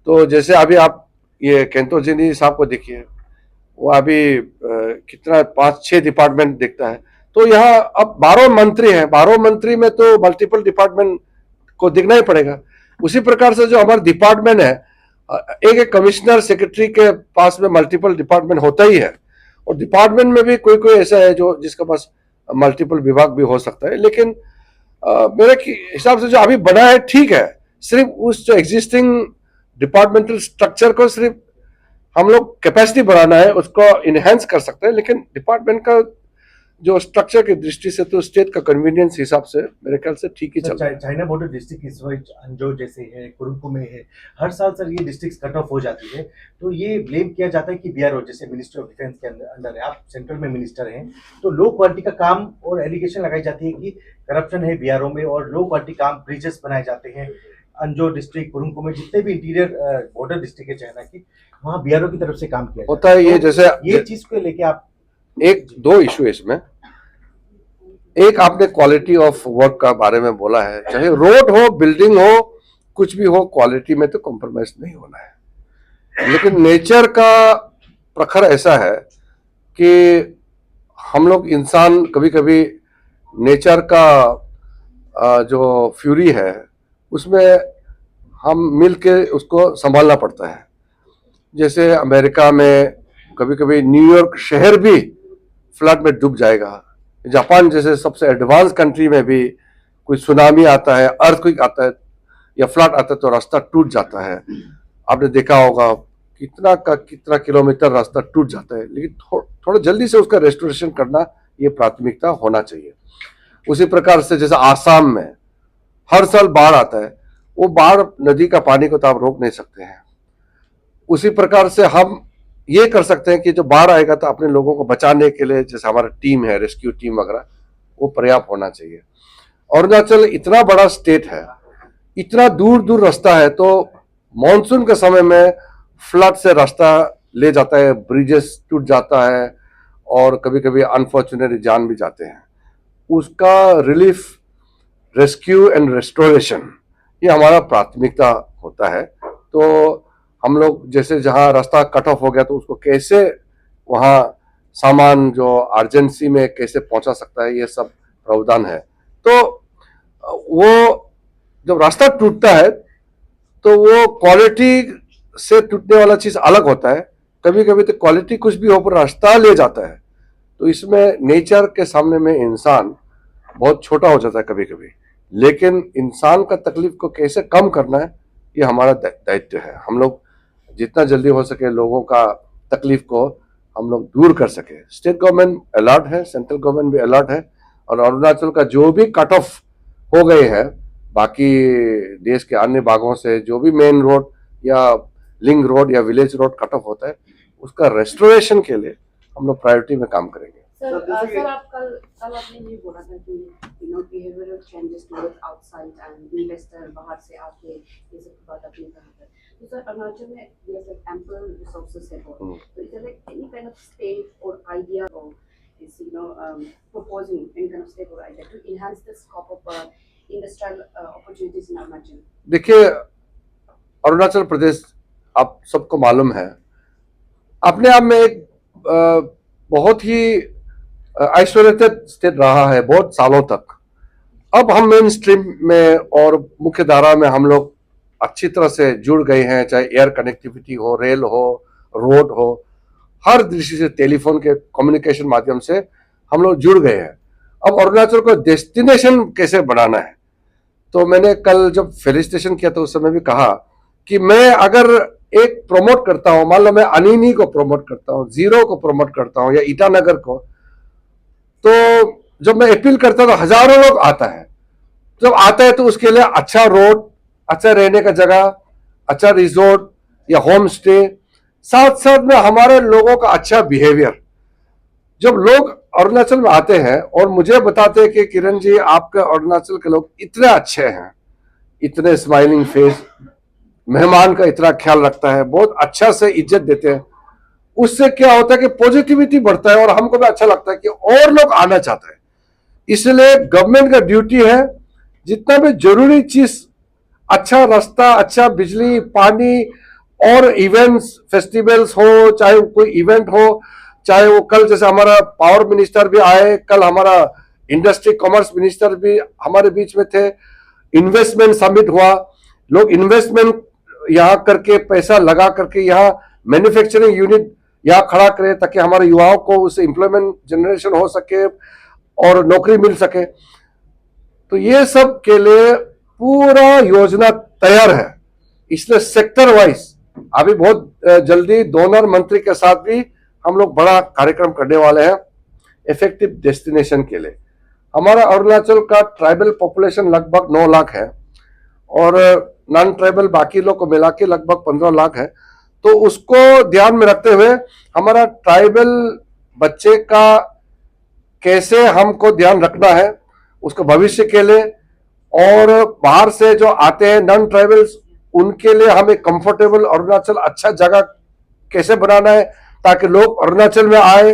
तो जैसे अभी आप ये केंतो जिनी साहब को देखिए, वो अभी कितना 5-6 डिपार्टमेंट देखता है। तो यहाँ अब 12 मंत्री हैं, 12 मंत्री में तो मल्टीपल डिपार्टमेंट को देखना ही पड़ेगा। उसी प्रकार से जो हमारा डिपार्टमेंट है, एक एक कमिश्नर सेक्रेटरी के पास में मल्टीपल डिपार्टमेंट होता ही है, और डिपार्टमेंट में भी कोई कोई ऐसा है जो जिसके पास मल्टीपल विभाग भी हो सकता है। लेकिन मेरे हिसाब से जो अभी बना है ठीक है। सिर्फ उस जो एग्जिस्टिंग डिपार्टमेंटल स्ट्रक्चर को सिर्फ हम लोग कैपेसिटी बढ़ाना है, उसको इनहेंस कर सकते हैं। लेकिन डिपार्टमेंट का जो स्ट्रक्चर की दृष्टि से तो स्टेट का कन्वीनियंस हिसाब से मेरे ख्याल से ठीक ही चल रहा है। चाइना बॉर्डर डिस्ट्रिक्ट इस वक्त अंजो जैसे है, कुरुंगु में है, हर साल सर ये डिस्ट्रिक्ट कट ऑफ हो जाती है। तो ये ब्लेम किया जाता है कि बीआरओ जैसे मिनिस्ट्री ऑफ डिफेंस के अंदर है, आप सेंट्रल में मिनिस्टर हैं, तो लो क्वालिटी का काम, और एलिगेशन लगाई जाती है कि करप्शन है बीआरओ में और लो क्वालिटी काम, ब्रिजेस बनाए जाते हैं। अंजो डिस्ट्रिक्ट, कुरुंगु में जितने भी इंटीरियर बॉर्डर डिस्ट्रिक्ट है चाइना की, वहाँ बीआरओ की तरफ से काम किया होता है। ये तो जैसे ये चीज को लेके आप एक दो इशू है इसमें। एक आपने क्वालिटी ऑफ वर्क का बारे में बोला है, चाहे रोड हो, बिल्डिंग हो, कुछ भी हो, क्वालिटी में तो कॉम्प्रोमाइज नहीं होना है। लेकिन नेचर का प्रखर ऐसा है कि हम लोग इंसान कभी कभी नेचर का जो फ्यूरी है उसमें हम मिल के उसको संभालना पड़ता है। जैसे अमेरिका में कभी कभी न्यूयॉर्क शहर भी फ्लड में डूब जाएगा। जापान जैसे सबसे एडवांस कंट्री में भी कोई सुनामी आता है, अर्थक्वेक आता है या फ्लड आता है तो रास्ता टूट जाता है। आपने देखा होगा कितना किलोमीटर रास्ता टूट जाता है, लेकिन थोड़ा जल्दी से उसका रेस्टोरेशन करना ये प्राथमिकता होना चाहिए। उसी प्रकार से जैसे आसाम में हर साल बाढ़ आता है, वो बाढ़ नदी का पानी को तो आप रोक नहीं सकते हैं। उसी प्रकार से हम ये कर सकते हैं कि जो बाढ़ आएगा तो अपने लोगों को बचाने के लिए जैसे हमारा टीम है, रेस्क्यू टीम वगैरह, वो पर्याप्त होना चाहिए। अरुणाचल इतना बड़ा स्टेट है, इतना दूर दूर रास्ता है, तो मॉनसून के समय में फ्लड से रास्ता ले जाता है, ब्रिजेस टूट जाता है और कभी कभी अनफॉर्चुनेटली जान भी जाते हैं। उसका रिलीफ, रेस्क्यू एंड रेस्टोरेशन ये हमारा प्राथमिकता होता है। तो हम लोग जैसे जहाँ रास्ता कट ऑफ हो गया तो उसको कैसे वहाँ सामान जो अर्जेंसी में कैसे पहुंचा सकता है, ये सब प्रावधान है। तो वो जब रास्ता टूटता है तो वो क्वालिटी से टूटने वाला चीज अलग होता है। कभी कभी तो क्वालिटी कुछ भी हो पर रास्ता ले जाता है, तो इसमें नेचर के सामने में इंसान बहुत छोटा हो जाता है कभी कभी। लेकिन इंसान का तकलीफ को कैसे कम करना है ये हमारा दायित्व है। हम लोग जितना जल्दी हो सके लोगों का तकलीफ को हम लोग दूर कर सके। स्टेट गवर्नमेंट अलर्ट है, सेंट्रल गवर्नमेंट भी अलर्ट है, और अरुणाचल का जो भी कट ऑफ हो गए हैं बाकी देश के अन्य भागों से, जो भी मेन रोड या लिंक रोड या विलेज रोड कट ऑफ होता है, उसका रेस्टोरेशन के लिए हम लोग प्रायोरिटी में काम करेंगे। सर आप कल आपने ये बोला था कि behavioural changes towards outside and investor बाहर से आके ये सब बात आपने कहा था। तो सर अरुणाचल में देयर इज एम्पल रिसोर्सेज है बहुत, तो is there like any kind of step और आइडिया और is proposing any kind of step or idea to enhance the scope of industrial opportunities in Arunachal? देखिए, अरुणाचल प्रदेश आप सबको मालूम है अपने आप में एक बहुत ही आइसोलेटेड स्टेट रहा है बहुत सालों तक। अब हम मेन स्ट्रीम में और मुख्य धारा में हम लोग अच्छी तरह से जुड़ गए हैं, चाहे एयर कनेक्टिविटी हो, रेल हो, रोड हो, हर दृष्टि से टेलीफोन के कम्युनिकेशन माध्यम से हम लोग जुड़ गए हैं। अब अरुणाचल को डेस्टिनेशन कैसे बनाना है, तो मैंने कल जब फेलिसिटेशन किया तो उस समय भी कहा कि मैं अगर एक प्रमोट करता हूं, मान लो मैं अनिनी को प्रमोट करता हूं, जीरो को प्रमोट करता हूं या ईटानगर को, तो जब मैं अपील करता हूं तो हजारों लोग आता है। जब आता है तो उसके लिए अच्छा रोड, अच्छा रहने का जगह, अच्छा रिजोर्ट या होम स्टे, साथ साथ में हमारे लोगों का अच्छा बिहेवियर। जब लोग अरुणाचल में आते हैं और मुझे बताते हैं कि किरण जी आपके अरुणाचल के लोग इतने अच्छे हैं, इतने स्माइलिंग फेस, मेहमान का इतना ख्याल रखता है, बहुत अच्छा से इज्जत देते हैं, उससे क्या होता है कि पॉजिटिविटी बढ़ता है और हमको भी अच्छा लगता है कि और लोग आना चाहते हैं। इसलिए गवर्नमेंट का ड्यूटी है जितना भी जरूरी चीज, अच्छा रास्ता, अच्छा बिजली, पानी और इवेंट्स, फेस्टिवल्स हो, चाहे कोई इवेंट हो, चाहे वो कल जैसे हमारा पावर मिनिस्टर भी आए, कल हमारा इंडस्ट्री कॉमर्स मिनिस्टर भी हमारे बीच में थे, इन्वेस्टमेंट समिट हुआ, लोग इन्वेस्टमेंट यहाँ करके पैसा लगा करके यहाँ मैन्युफैक्चरिंग यूनिट यहाँ खड़ा करें ताकि हमारे युवाओं को उससे एम्प्लॉयमेंट जनरेशन हो सके और नौकरी मिल सके। तो ये सब के लिए पूरा योजना तैयार है। इसलिए सेक्टर वाइज अभी बहुत जल्दी डोनर मंत्री के साथ भी हम लोग बड़ा कार्यक्रम करने वाले हैं इफेक्टिव डेस्टिनेशन के लिए। हमारा अरुणाचल का ट्राइबल पॉपुलेशन लगभग 9 लाख है और नॉन ट्राइबल बाकी लोग को मिला के लगभग 15 लाख है। तो उसको ध्यान में रखते हुए हमारा ट्राइबल बच्चे का कैसे हमको ध्यान रखना है उसको भविष्य के लिए, और बाहर से जो आते हैं नॉन ट्राइबल्स उनके लिए हमें कंफर्टेबल अरुणाचल अच्छा जगह कैसे बनाना है ताकि लोग अरुणाचल में आए,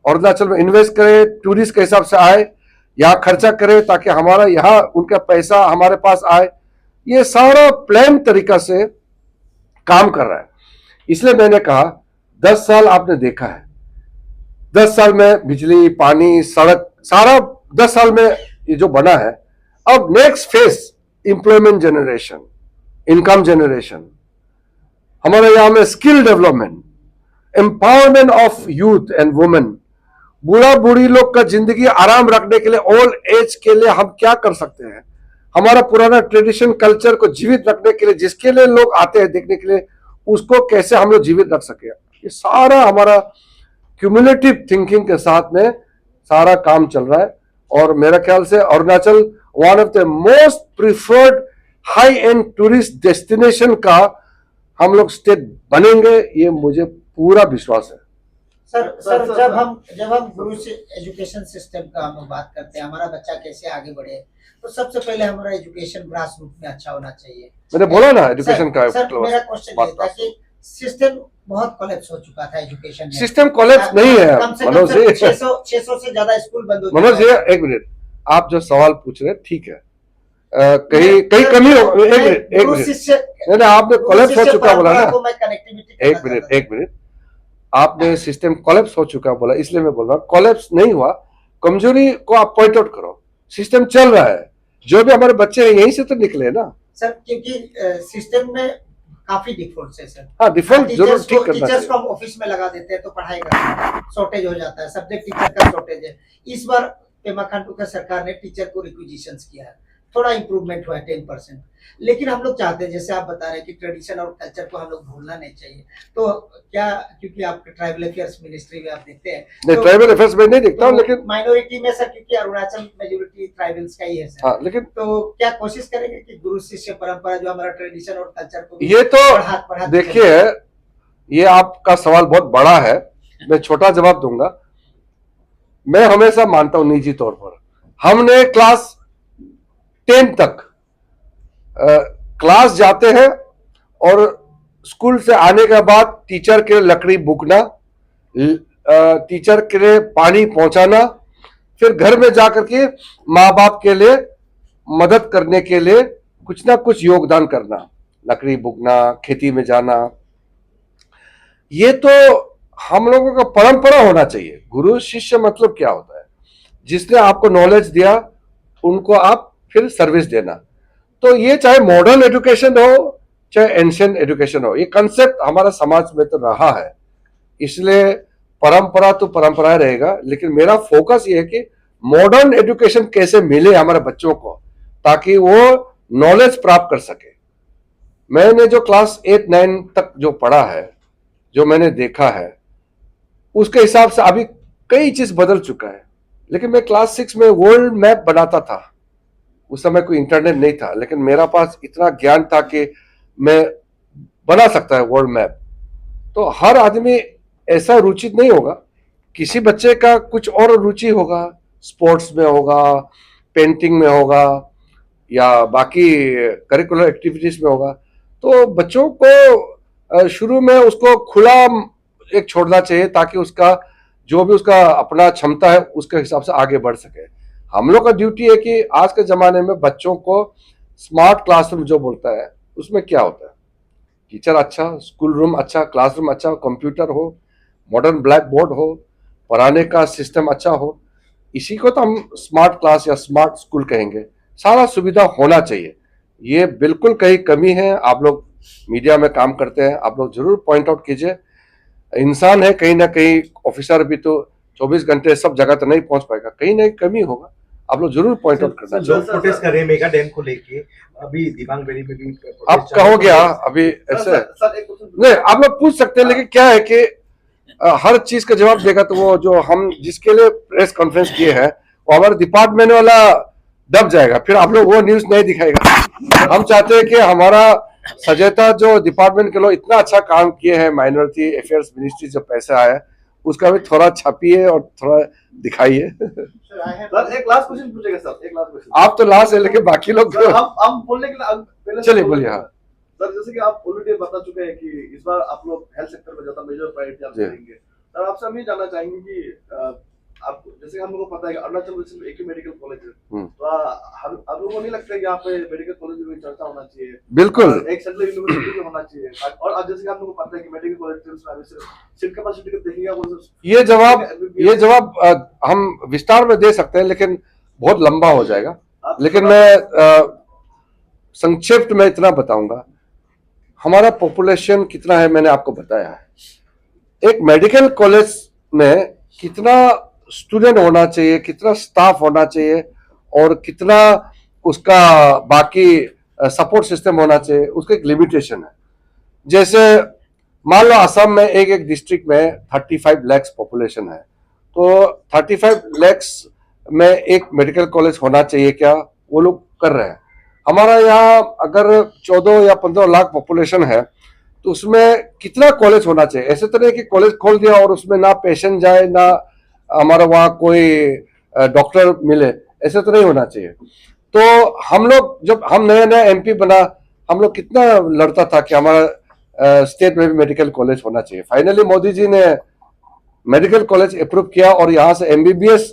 अरुणाचल में इन्वेस्ट करें, टूरिस्ट के हिसाब से आए, यहाँ खर्चा करें ताकि हमारा यहाँ उनका पैसा हमारे पास आए। ये सारा प्लान तरीका से काम कर रहा है। इसलिए मैंने कहा 10 साल आपने देखा है, 10 साल में बिजली, पानी, सड़क, सारा 10 साल में ये जो बना है। अब next phase employment generation, income generation, हमारे यहां में skill development, empowerment of youth and women, बूढ़ा बूढ़ी लोग का जिंदगी आराम रखने के लिए, ओल्ड एज के लिए हम क्या कर सकते हैं, हमारा पुराना ट्रेडिशन कल्चर को जीवित रखने के लिए, जिसके लिए लोग आते हैं देखने के लिए, उसको कैसे हम लोग जीवित रख सके। ये सारा हमारा क्यूमुलेटिव थिंकिंग के साथ में सारा काम चल रहा है। और मेरा ख्याल से Arunachal one of the most preferred high and tourist destination का हम लोग स्टेट बनेंगे, ये मुझे पूरा विश्वास है। सर जब हम गुरु से एजुकेशन सिस्टम का हम बात करते हैं, हमारा बच्चा कैसे आगे बढ़े, तो सबसे पहले हमारा एजुकेशन ग्रास रूट में अच्छा होना चाहिए। मैंने बोला ना एजुकेशन का। सर मेरा क्वेश्चन ये था कि सिस्टम बहुत कोलैप्स हो चुका था एजुकेशन में। सिस्टम कोलैप्स नहीं है मनोज जी। 600 से ज्यादा स्कूल बंद हो चुके मनोज जी एक मिनट, आप जो सवाल पूछ रहे हैं ठीक है, कहीं कमी हो। एक मिनट, नहीं आपने कोलैप्स हो चुका बोला ना। एक मिनट, आपने सिस्टम कोलैप्स हो चुका बोला, इसलिए मैं बोल रहा हूँ कोलैप्स नहीं हुआ। कमजोरी को आप पॉइंट आउट करो, सिस्टम चल रहा है, जो भी हमारे बच्चे हैं यहीं से तो निकले ना सर, क्योंकि सिस्टम में काफी डिफॉल्ट है सर। हाँ डिफॉल्ट जरूर ठीक करना टीचर्स चाहिए। को हम ऑफिस में लगा देते हैं तो पढ़ाई का शॉर्टेज हो जाता है, सब्जेक्ट टीचर का शॉर्टेज है। इस बार पेमा खांडू का सरकार ने टीचर को रिक्विजिशंस किया है, थोड़ा इंप्रूवमेंट हुआ है 10%। लेकिन हम लोग चाहते हैं, जैसे आप बता रहे हैं कि ट्रेडिशन और कल्चर को हम लोग भूलना नहीं चाहिए, तो क्या, क्योंकि आप ट्राइबल अफेयर्स मिनिस्ट्री में आप देखते हैं, नहीं ट्राइबल अफेयर्स में नहीं देखता हूँ, लेकिन माइनॉरिटी में सर, क्योंकि अरुणाचल मेजोरिटी ट्राइबल्स का ही है सर। हाँ लेकिन तो क्या कोशिश करेंगे कि गुरु शिष्य परंपरा जो हमारा ट्रेडिशन और कल्चर को ये तो देखिए, ये आपका सवाल बहुत बड़ा है, मैं छोटा जवाब दूंगा। मैं हमेशा मानता हूं निजी तौर पर, हमने क्लास 10 तक क्लास जाते हैं और स्कूल से आने के बाद टीचर के लिए लकड़ी बुकना, टीचर के लिए पानी पहुंचाना, फिर घर में जाकर के माँ बाप के लिए मदद करने के लिए कुछ ना कुछ योगदान करना, लकड़ी बुकना, खेती में जाना। ये तो हम लोगों का परंपरा होना चाहिए। गुरु शिष्य मतलब क्या होता है, जिसने आपको नॉलेज दिया उनको आप फिर सर्विस देना। तो ये चाहे मॉडर्न एजुकेशन हो चाहे एंशिएंट एजुकेशन हो, ये कंसेप्ट हमारा समाज में तो रहा है, इसलिए परंपरा तो परंपरा रहेगा। लेकिन मेरा फोकस ये है कि मॉडर्न एजुकेशन कैसे मिले हमारे बच्चों को, ताकि वो नॉलेज प्राप्त कर सके। मैंने जो क्लास 8-9 तक जो पढ़ा है, जो मैंने देखा है, उसके हिसाब से अभी कई चीज बदल चुका है। लेकिन मैं क्लास 6 में वर्ल्ड मैप बनाता था, उस समय कोई इंटरनेट नहीं था, लेकिन मेरा पास इतना ज्ञान था कि मैं बना सकता है वर्ल्ड मैप। तो हर आदमी ऐसा रुचित नहीं होगा, किसी बच्चे का कुछ और रुचि होगा, स्पोर्ट्स में होगा, पेंटिंग में होगा, या बाकी करिकुलर एक्टिविटीज में होगा। तो बच्चों को शुरू में उसको खुला एक छोड़ना चाहिए, ताकि उसका जो भी उसका अपना क्षमता है उसके हिसाब से आगे बढ़ सके। हम लोग का ड्यूटी है कि आज के जमाने में बच्चों को स्मार्ट क्लासरूम जो बोलता है, उसमें क्या होता है, टीचर अच्छा, स्कूल रूम अच्छा, क्लासरूम अच्छा, कंप्यूटर हो, मॉडर्न ब्लैक बोर्ड हो, पढ़ाने का सिस्टम अच्छा हो, इसी को तो हम स्मार्ट क्लास या स्मार्ट स्कूल कहेंगे। सारा सुविधा होना चाहिए, ये बिल्कुल कहीं कमी है। आप लोग मीडिया में काम करते हैं, आप लोग जरूर पॉइंट आउट कीजिए। इंसान है, कहीं ना कहीं ऑफिसर भी तो 24 घंटे सब जगह तो नहीं पहुंच पाएगा, कहीं ना कहीं कमी होगा, आप लोग जरूर पॉइंट आउट करना जो चाहिए। प्रोटेस्ट कर रहे हैं मेगा डैम को लेके, अभी दिबांग वैली में भी आप कहोगे अभी ऐसे नहीं, आप लोग पूछ सकते हैं, लेकिन क्या है कि हर चीज का जवाब देगा तो वो जो हम जिसके लिए प्रेस कॉन्फ्रेंस किए हैं वो हमारे डिपार्टमेंट वाला दब जाएगा, फिर आप लोग वो न्यूज नहीं दिखाएगा। हम चाहते हैं कि हमारा सजेता जो डिपार्टमेंट के लोग इतना अच्छा काम किए हैं, माइनॉरिटी अफेयर्स मिनिस्ट्री जो पैसा आया उसका भी थोड़ा छापिए और थोड़ा दिखाइए। सर एक लास्ट क्वेश्चन पूछेगा सर, एक लास्ट क्वेश्चन। आप तो लास्ट है, लेकिन बाकी लोग हम बोलने के लिए पहले चलिए बोलिए। हाँ सर, जैसे कि आप ऑलरेडी बता चुके हैं कि इस बार आप लोग हेल्थ सेक्टर में ज्यादा मेजर प्रायोरिटी आप जी। देंगे। सर आपसे हम ये जानना चाहेंगे कि आपको जैसे हम लोगों को पता है कि अरुणाचल प्रदेश में एक ही मेडिकल कॉलेज है, हम्म। तो हम आप लोगों को नहीं लगता कि यहाँ पे मेडिकल कॉलेज में चर्चा होना चाहिए? बिल्कुल। और एक सेंट्रल यूनिवर्सिटी में होना चाहिए। और अब जैसे कि आप लोगों को पता है कि मेडिकल कॉलेज में सीट कैपेसिटी को देखिएगा वो ये जवाब हम विस्तार में दे सकते हैं, लेकिन बहुत लंबा हो जाएगा। लेकिन मैं संक्षिप्त में इतना बताऊंगा, हमारा पॉपुलेशन कितना है मैंने आपको बताया है। एक मेडिकल कॉलेज में कितना स्टूडेंट होना चाहिए, कितना स्टाफ होना चाहिए और कितना उसका बाकी सपोर्ट सिस्टम होना चाहिए, उसका एक लिमिटेशन है। जैसे मान लो असम में एक डिस्ट्रिक्ट में 35 लाख पॉपुलेशन है, तो 35 लाख में एक मेडिकल कॉलेज होना चाहिए क्या, वो लोग कर रहे हैं। हमारा यहाँ अगर 14 या 15 लाख पॉपुलेशन है, तो उसमें कितना कॉलेज होना चाहिए। ऐसे तो नहीं कि कॉलेज खोल दिया और उसमें ना पेशेंट जाए ना हमारा वहाँ कोई डॉक्टर मिले, ऐसे तो नहीं होना चाहिए। तो हम लोग जब हम नया नया एमपी बना, हम लोग कितना लड़ता था कि हमारा स्टेट में भी मेडिकल कॉलेज होना चाहिए। फाइनली मोदी जी ने मेडिकल कॉलेज अप्रूव किया और यहाँ से एमबीबीएस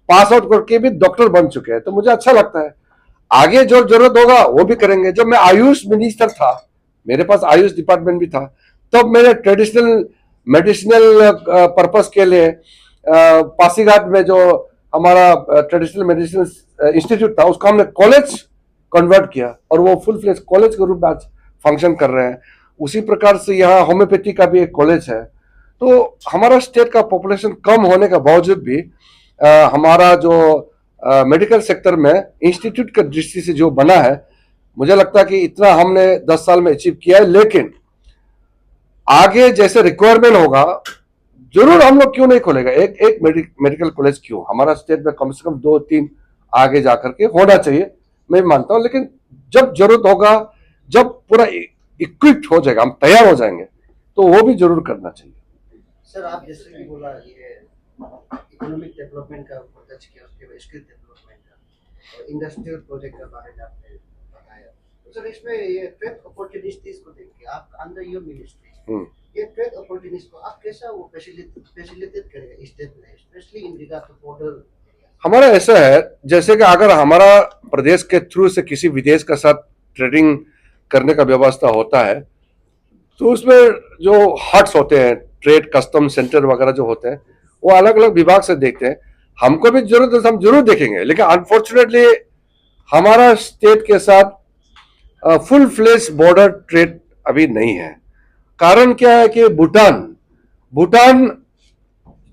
पास आउट करके भी डॉक्टर बन चुके हैं, तो मुझे अच्छा लगता है। आगे जो जरूरत होगा वो भी करेंगे। जब मैं आयुष मिनिस्टर था, मेरे पास आयुष डिपार्टमेंट भी था, तब मैंने ट्रेडिशनल मेडिसिनल पर्पस के लिए पासीघाट में जो हमारा ट्रेडिशनल मेडिसिन इंस्टीट्यूट था, उसका हमने कॉलेज कन्वर्ट किया और वो फुल फ्लेज कॉलेज के रूप में आज फंक्शन कर रहे हैं। उसी प्रकार से यहाँ होम्योपैथी का भी एक कॉलेज है। तो हमारा स्टेट का पॉपुलेशन कम होने के बावजूद भी हमारा जो मेडिकल सेक्टर में इंस्टीट्यूट की दृष्टि से जो बना है, मुझे लगता है कि इतना हमने 10 साल में अचीव किया है। लेकिन आगे जैसे रिक्वायरमेंट होगा, जरूर हम लोग क्यों नहीं खोलेगा एक मेडिकल कॉलेज। क्यों, हमारा स्टेट में कम से कम 2-3 आगे जाकर के होना चाहिए, मैं मानता हूं। लेकिन जब जरूरत होगा, जब पूरा इक्विप्ड हो जाएगा, हम तैयार हो जाएंगे, तो वो भी जरूर करना चाहिए। सर, आप जैसे कि बोला ये इकोनॉमिक डेवलपमेंट का टच किया, उसके बाद स्किल डेवलपमेंट का और इंडस्ट्रियल प्रोजेक्ट के बारे में आपने बताया। तो सर, इसमें ये ट्रेड अपॉर्चुनिटीज को देख के आप अंडर योर मिनिस्ट्री ये ट्रेड अपॉर्चुनिटीज को आप कैसा वो फैसिलिटेट करेगा स्टेट में, specially in regard to border? हमारा ऐसा है, जैसे कि अगर हमारा प्रदेश के थ्रू से किसी विदेश के साथ ट्रेडिंग करने का व्यवस्था होता है, तो उसमें जो हट्स होते हैं, ट्रेड कस्टम सेंटर वगैरह जो होते हैं, वो अलग अलग विभाग से देखते हैं। हमको भी जरूरत है, हम जरूर देखेंगे। लेकिन अनफॉर्चुनेटली हमारा स्टेट के साथ फुल फ्लेज बॉर्डर ट्रेड अभी नहीं है। कारण क्या है कि भूटान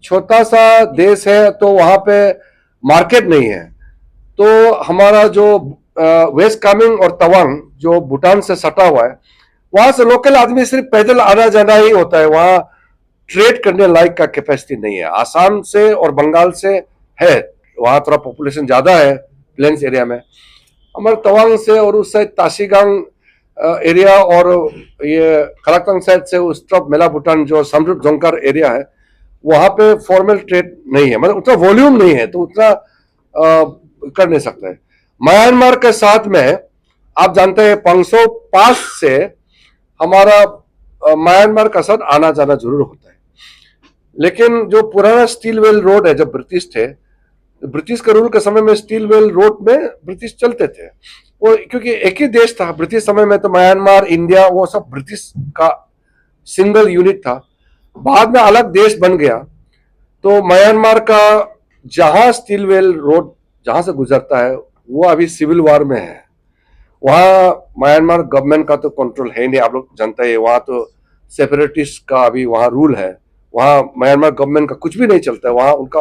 छोटा सा देश है, तो वहां पे मार्केट नहीं है। तो हमारा जो वेस्ट कामेंग और तवांग जो भूटान से सटा हुआ है, वहां से लोकल आदमी सिर्फ पैदल आना जाना ही होता है, वहां ट्रेड करने लायक का कैपेसिटी नहीं है। आसाम से और बंगाल से है, वहां थोड़ा पॉपुलेशन ज्यादा है प्लेन्स एरिया में। हमारे तवांग से और उस साइड ताशीगांग एरिया और ये खलाक्तांग साइड से उस तरफ मेला भूटान जो समरुप जोंकार एरिया है, वहां पे फॉर्मल ट्रेड नहीं है, मतलब उतना वॉल्यूम नहीं है, तो उतना कर नहीं सकते। म्यांमार के साथ में आप जानते हैं 500 पास से हमारा म्यांमार का साथ आना जाना जरूर होता है। लेकिन जो पुराना स्टील वेल रोड है, जब ब्रिटिश थे, ब्रिटिश के रूल के समय में स्टील वेल रोड में ब्रिटिश चलते थे। वो क्योंकि एक ही देश था ब्रिटिश समय में, तो म्यांमार, इंडिया, वो सब ब्रिटिश का सिंगल यूनिट था। बाद में अलग देश बन गया, तो म्यांमार का जहां स्टील वेल रोड जहां से गुजरता है, वो अभी सिविल वॉर में है। वहां म्यांमार गवर्नमेंट का तो कंट्रोल है नहीं, आप लोग जानते हैं। वहां तो सेपरेटिस्ट का अभी वहां रूल है। वहां म्यांमार गवर्नमेंट का कुछ भी नहीं चलता है, वहां उनका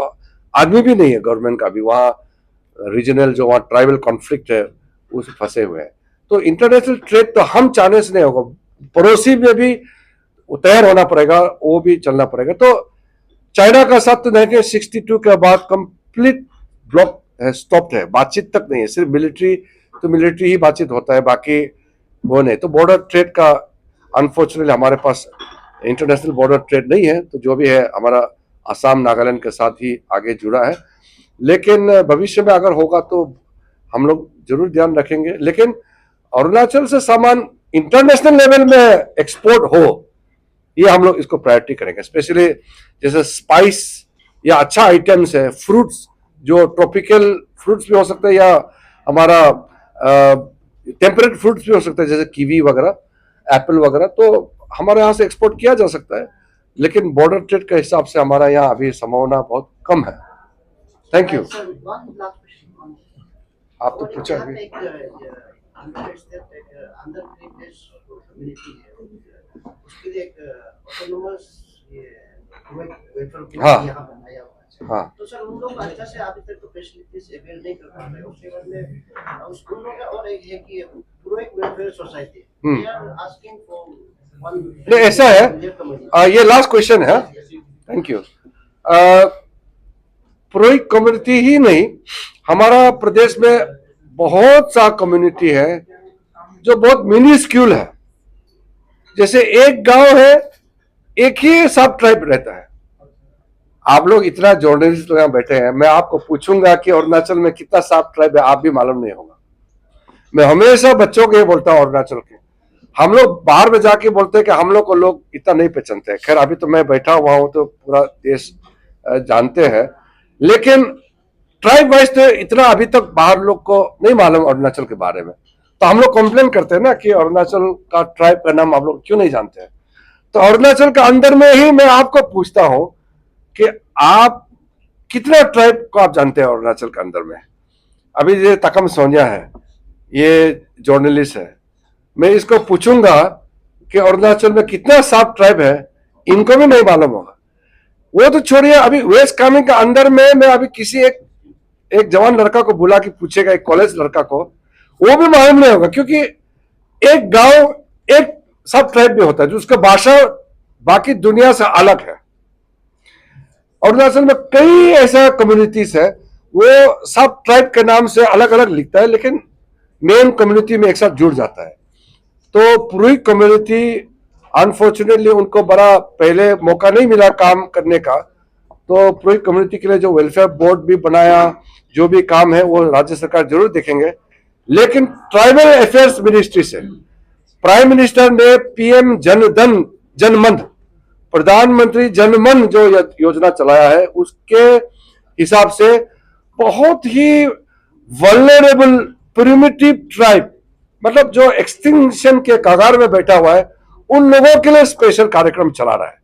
आदमी भी नहीं है गवर्नमेंट का भी। वहां रीजनल जो वहां ट्राइबल कॉन्फ्लिक्ट है, उस फंसे हुए हैं। तो इंटरनेशनल ट्रेड तो हम चाहने से नहीं होगा, पड़ोसी में भी तैयार होना पड़ेगा, वो भी चलना पड़ेगा। तो चाइना का साथ तो देखें 62 के बाद कंप्लीट ब्लॉक स्टॉप्ड है, बातचीत तक नहीं है। सिर्फ मिलिट्री तो मिलिट्री ही बातचीत होता है, बाकी वो नहीं। तो बॉर्डर ट्रेड का अनफॉर्चुनेटली हमारे पास इंटरनेशनल बॉर्डर ट्रेड नहीं है। तो जो भी है हमारा असम नागालैंड के साथ ही आगे जुड़ा है। लेकिन भविष्य में अगर होगा तो हम लोग जरूर ध्यान रखेंगे। लेकिन अरुणाचल से सामान इंटरनेशनल लेवल में एक्सपोर्ट हो, ये हम लोग इसको प्रायोरिटी करेंगे। स्पेशली जैसे स्पाइस या अच्छा आइटम्स है, फ्रूट्स जो ट्रॉपिकल फ्रूट्स भी हो सकता है या हमारा टेम्परेट फ्रूट्स भी हो सकता है जैसे कीवी वगैरह, एप्पल वगैरह, तो हमारे यहाँ से एक्सपोर्ट किया जा सकता है। लेकिन बॉर्डर ट्रेड के हिसाब से हमारा यहाँ अभी संभावना बहुत कम है। Thank you. Sir, one last question on आप तो और पूछा यहाँ भी। पे एक आंध्र स्टेट एक आंध्र प्रदेश कम्युनिटी है, उसके लिए एक ऑटोनोमस वेलफेयर हाँ। यहाँ बनाया हुआ है। हाँ। तो सर उन लोग अच्छा से अभी तक तो फैसिलिटीज अवेल नहीं कर पा रहे हैं। उसके बाद में उस उन लोगों का और एक है कि पूरा एक welfare society they are asking for one. नहीं, ऐसा है, ये लास्ट क्वेश्चन है। Thank you. पुरोहित कम्युनिटी ही नहीं, हमारा प्रदेश में बहुत सा कम्युनिटी है जो बहुत मिनिस्क्यूल है। जैसे एक गांव है, एक ही सब ट्राइब रहता है। आप लोग इतना जर्नलिस्ट लोग यहाँ बैठे हैं, मैं आपको पूछूंगा कि अरुणाचल में कितना सब ट्राइब है, आप भी मालूम नहीं होगा। मैं हमेशा बच्चों को ये बोलता हूँ अरुणाचल के, हम लोग बाहर में जाके बोलते हैं कि हम लोग को लोग इतना नहीं पहचानते हैं। खैर अभी तो मैं बैठा हुआ हूं तो पूरा देश जानते हैं, लेकिन ट्राइब वाइज तो इतना अभी तक बाहर लोग को नहीं मालूम अरुणाचल के बारे में। तो हम लोग कंप्लेन करते हैं ना कि अरुणाचल का ट्राइब का नाम आप लोग क्यों नहीं जानते हैं। तो अरुणाचल के अंदर में ही मैं आपको पूछता हूं कि आप कितना ट्राइब को आप जानते हैं अरुणाचल के अंदर में। अभी ये तकम सोनिया है, ये जर्नलिस्ट है, मैं इसको पूछूंगा कि अरुणाचल में कितना सब ट्राइब है, इनको भी नहीं मालूम होगा। वो तो छोड़िए, अभी वेस्ट कामेंग के अंदर में मैं अभी किसी एक जवान लड़का को बुला के पूछेगा, एक कॉलेज लड़का को, वो भी मालूम नहीं होगा, क्योंकि एक गांव एक सब ट्राइब भी होता है जो उसका भाषा बाकी दुनिया से अलग है। अरुणाचल में कई ऐसा कम्युनिटीज है, वो सब ट्राइब के नाम से अलग अलग लिखता है, लेकिन मेन कम्युनिटी में एक साथ जुड़ जाता है। तो पूरी कम्युनिटी अनफॉर्चुनेटली उनको बड़ा पहले मौका नहीं मिला काम करने का, तो पूरी कम्युनिटी के लिए जो वेलफेयर बोर्ड भी बनाया, जो भी काम है वो राज्य सरकार जरूर देखेंगे। लेकिन ट्राइबल अफेयर्स मिनिस्ट्री से प्राइम मिनिस्टर ने पीएम जनमन, प्रधानमंत्री जनमन जो योजना चलाया है, उसके हिसाब से बहुत ही वल्नरेबल प्रिमिटिव ट्राइब, मतलब जो एक्सटिंक्शन के कगार में बैठा हुआ है, उन लोगों के लिए स्पेशल कार्यक्रम चला रहा है।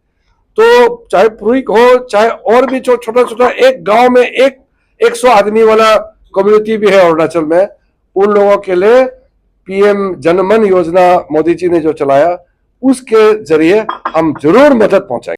तो चाहे पुरुष हो, चाहे और भी जो छोटा छोटा एक गांव में 100 आदमी वाला कम्युनिटी भी है अरुणाचल में, उन लोगों के लिए पीएम जनमन योजना मोदी जी ने जो चलाया, उसके जरिए हम जरूर मदद पहुंचाएंगे।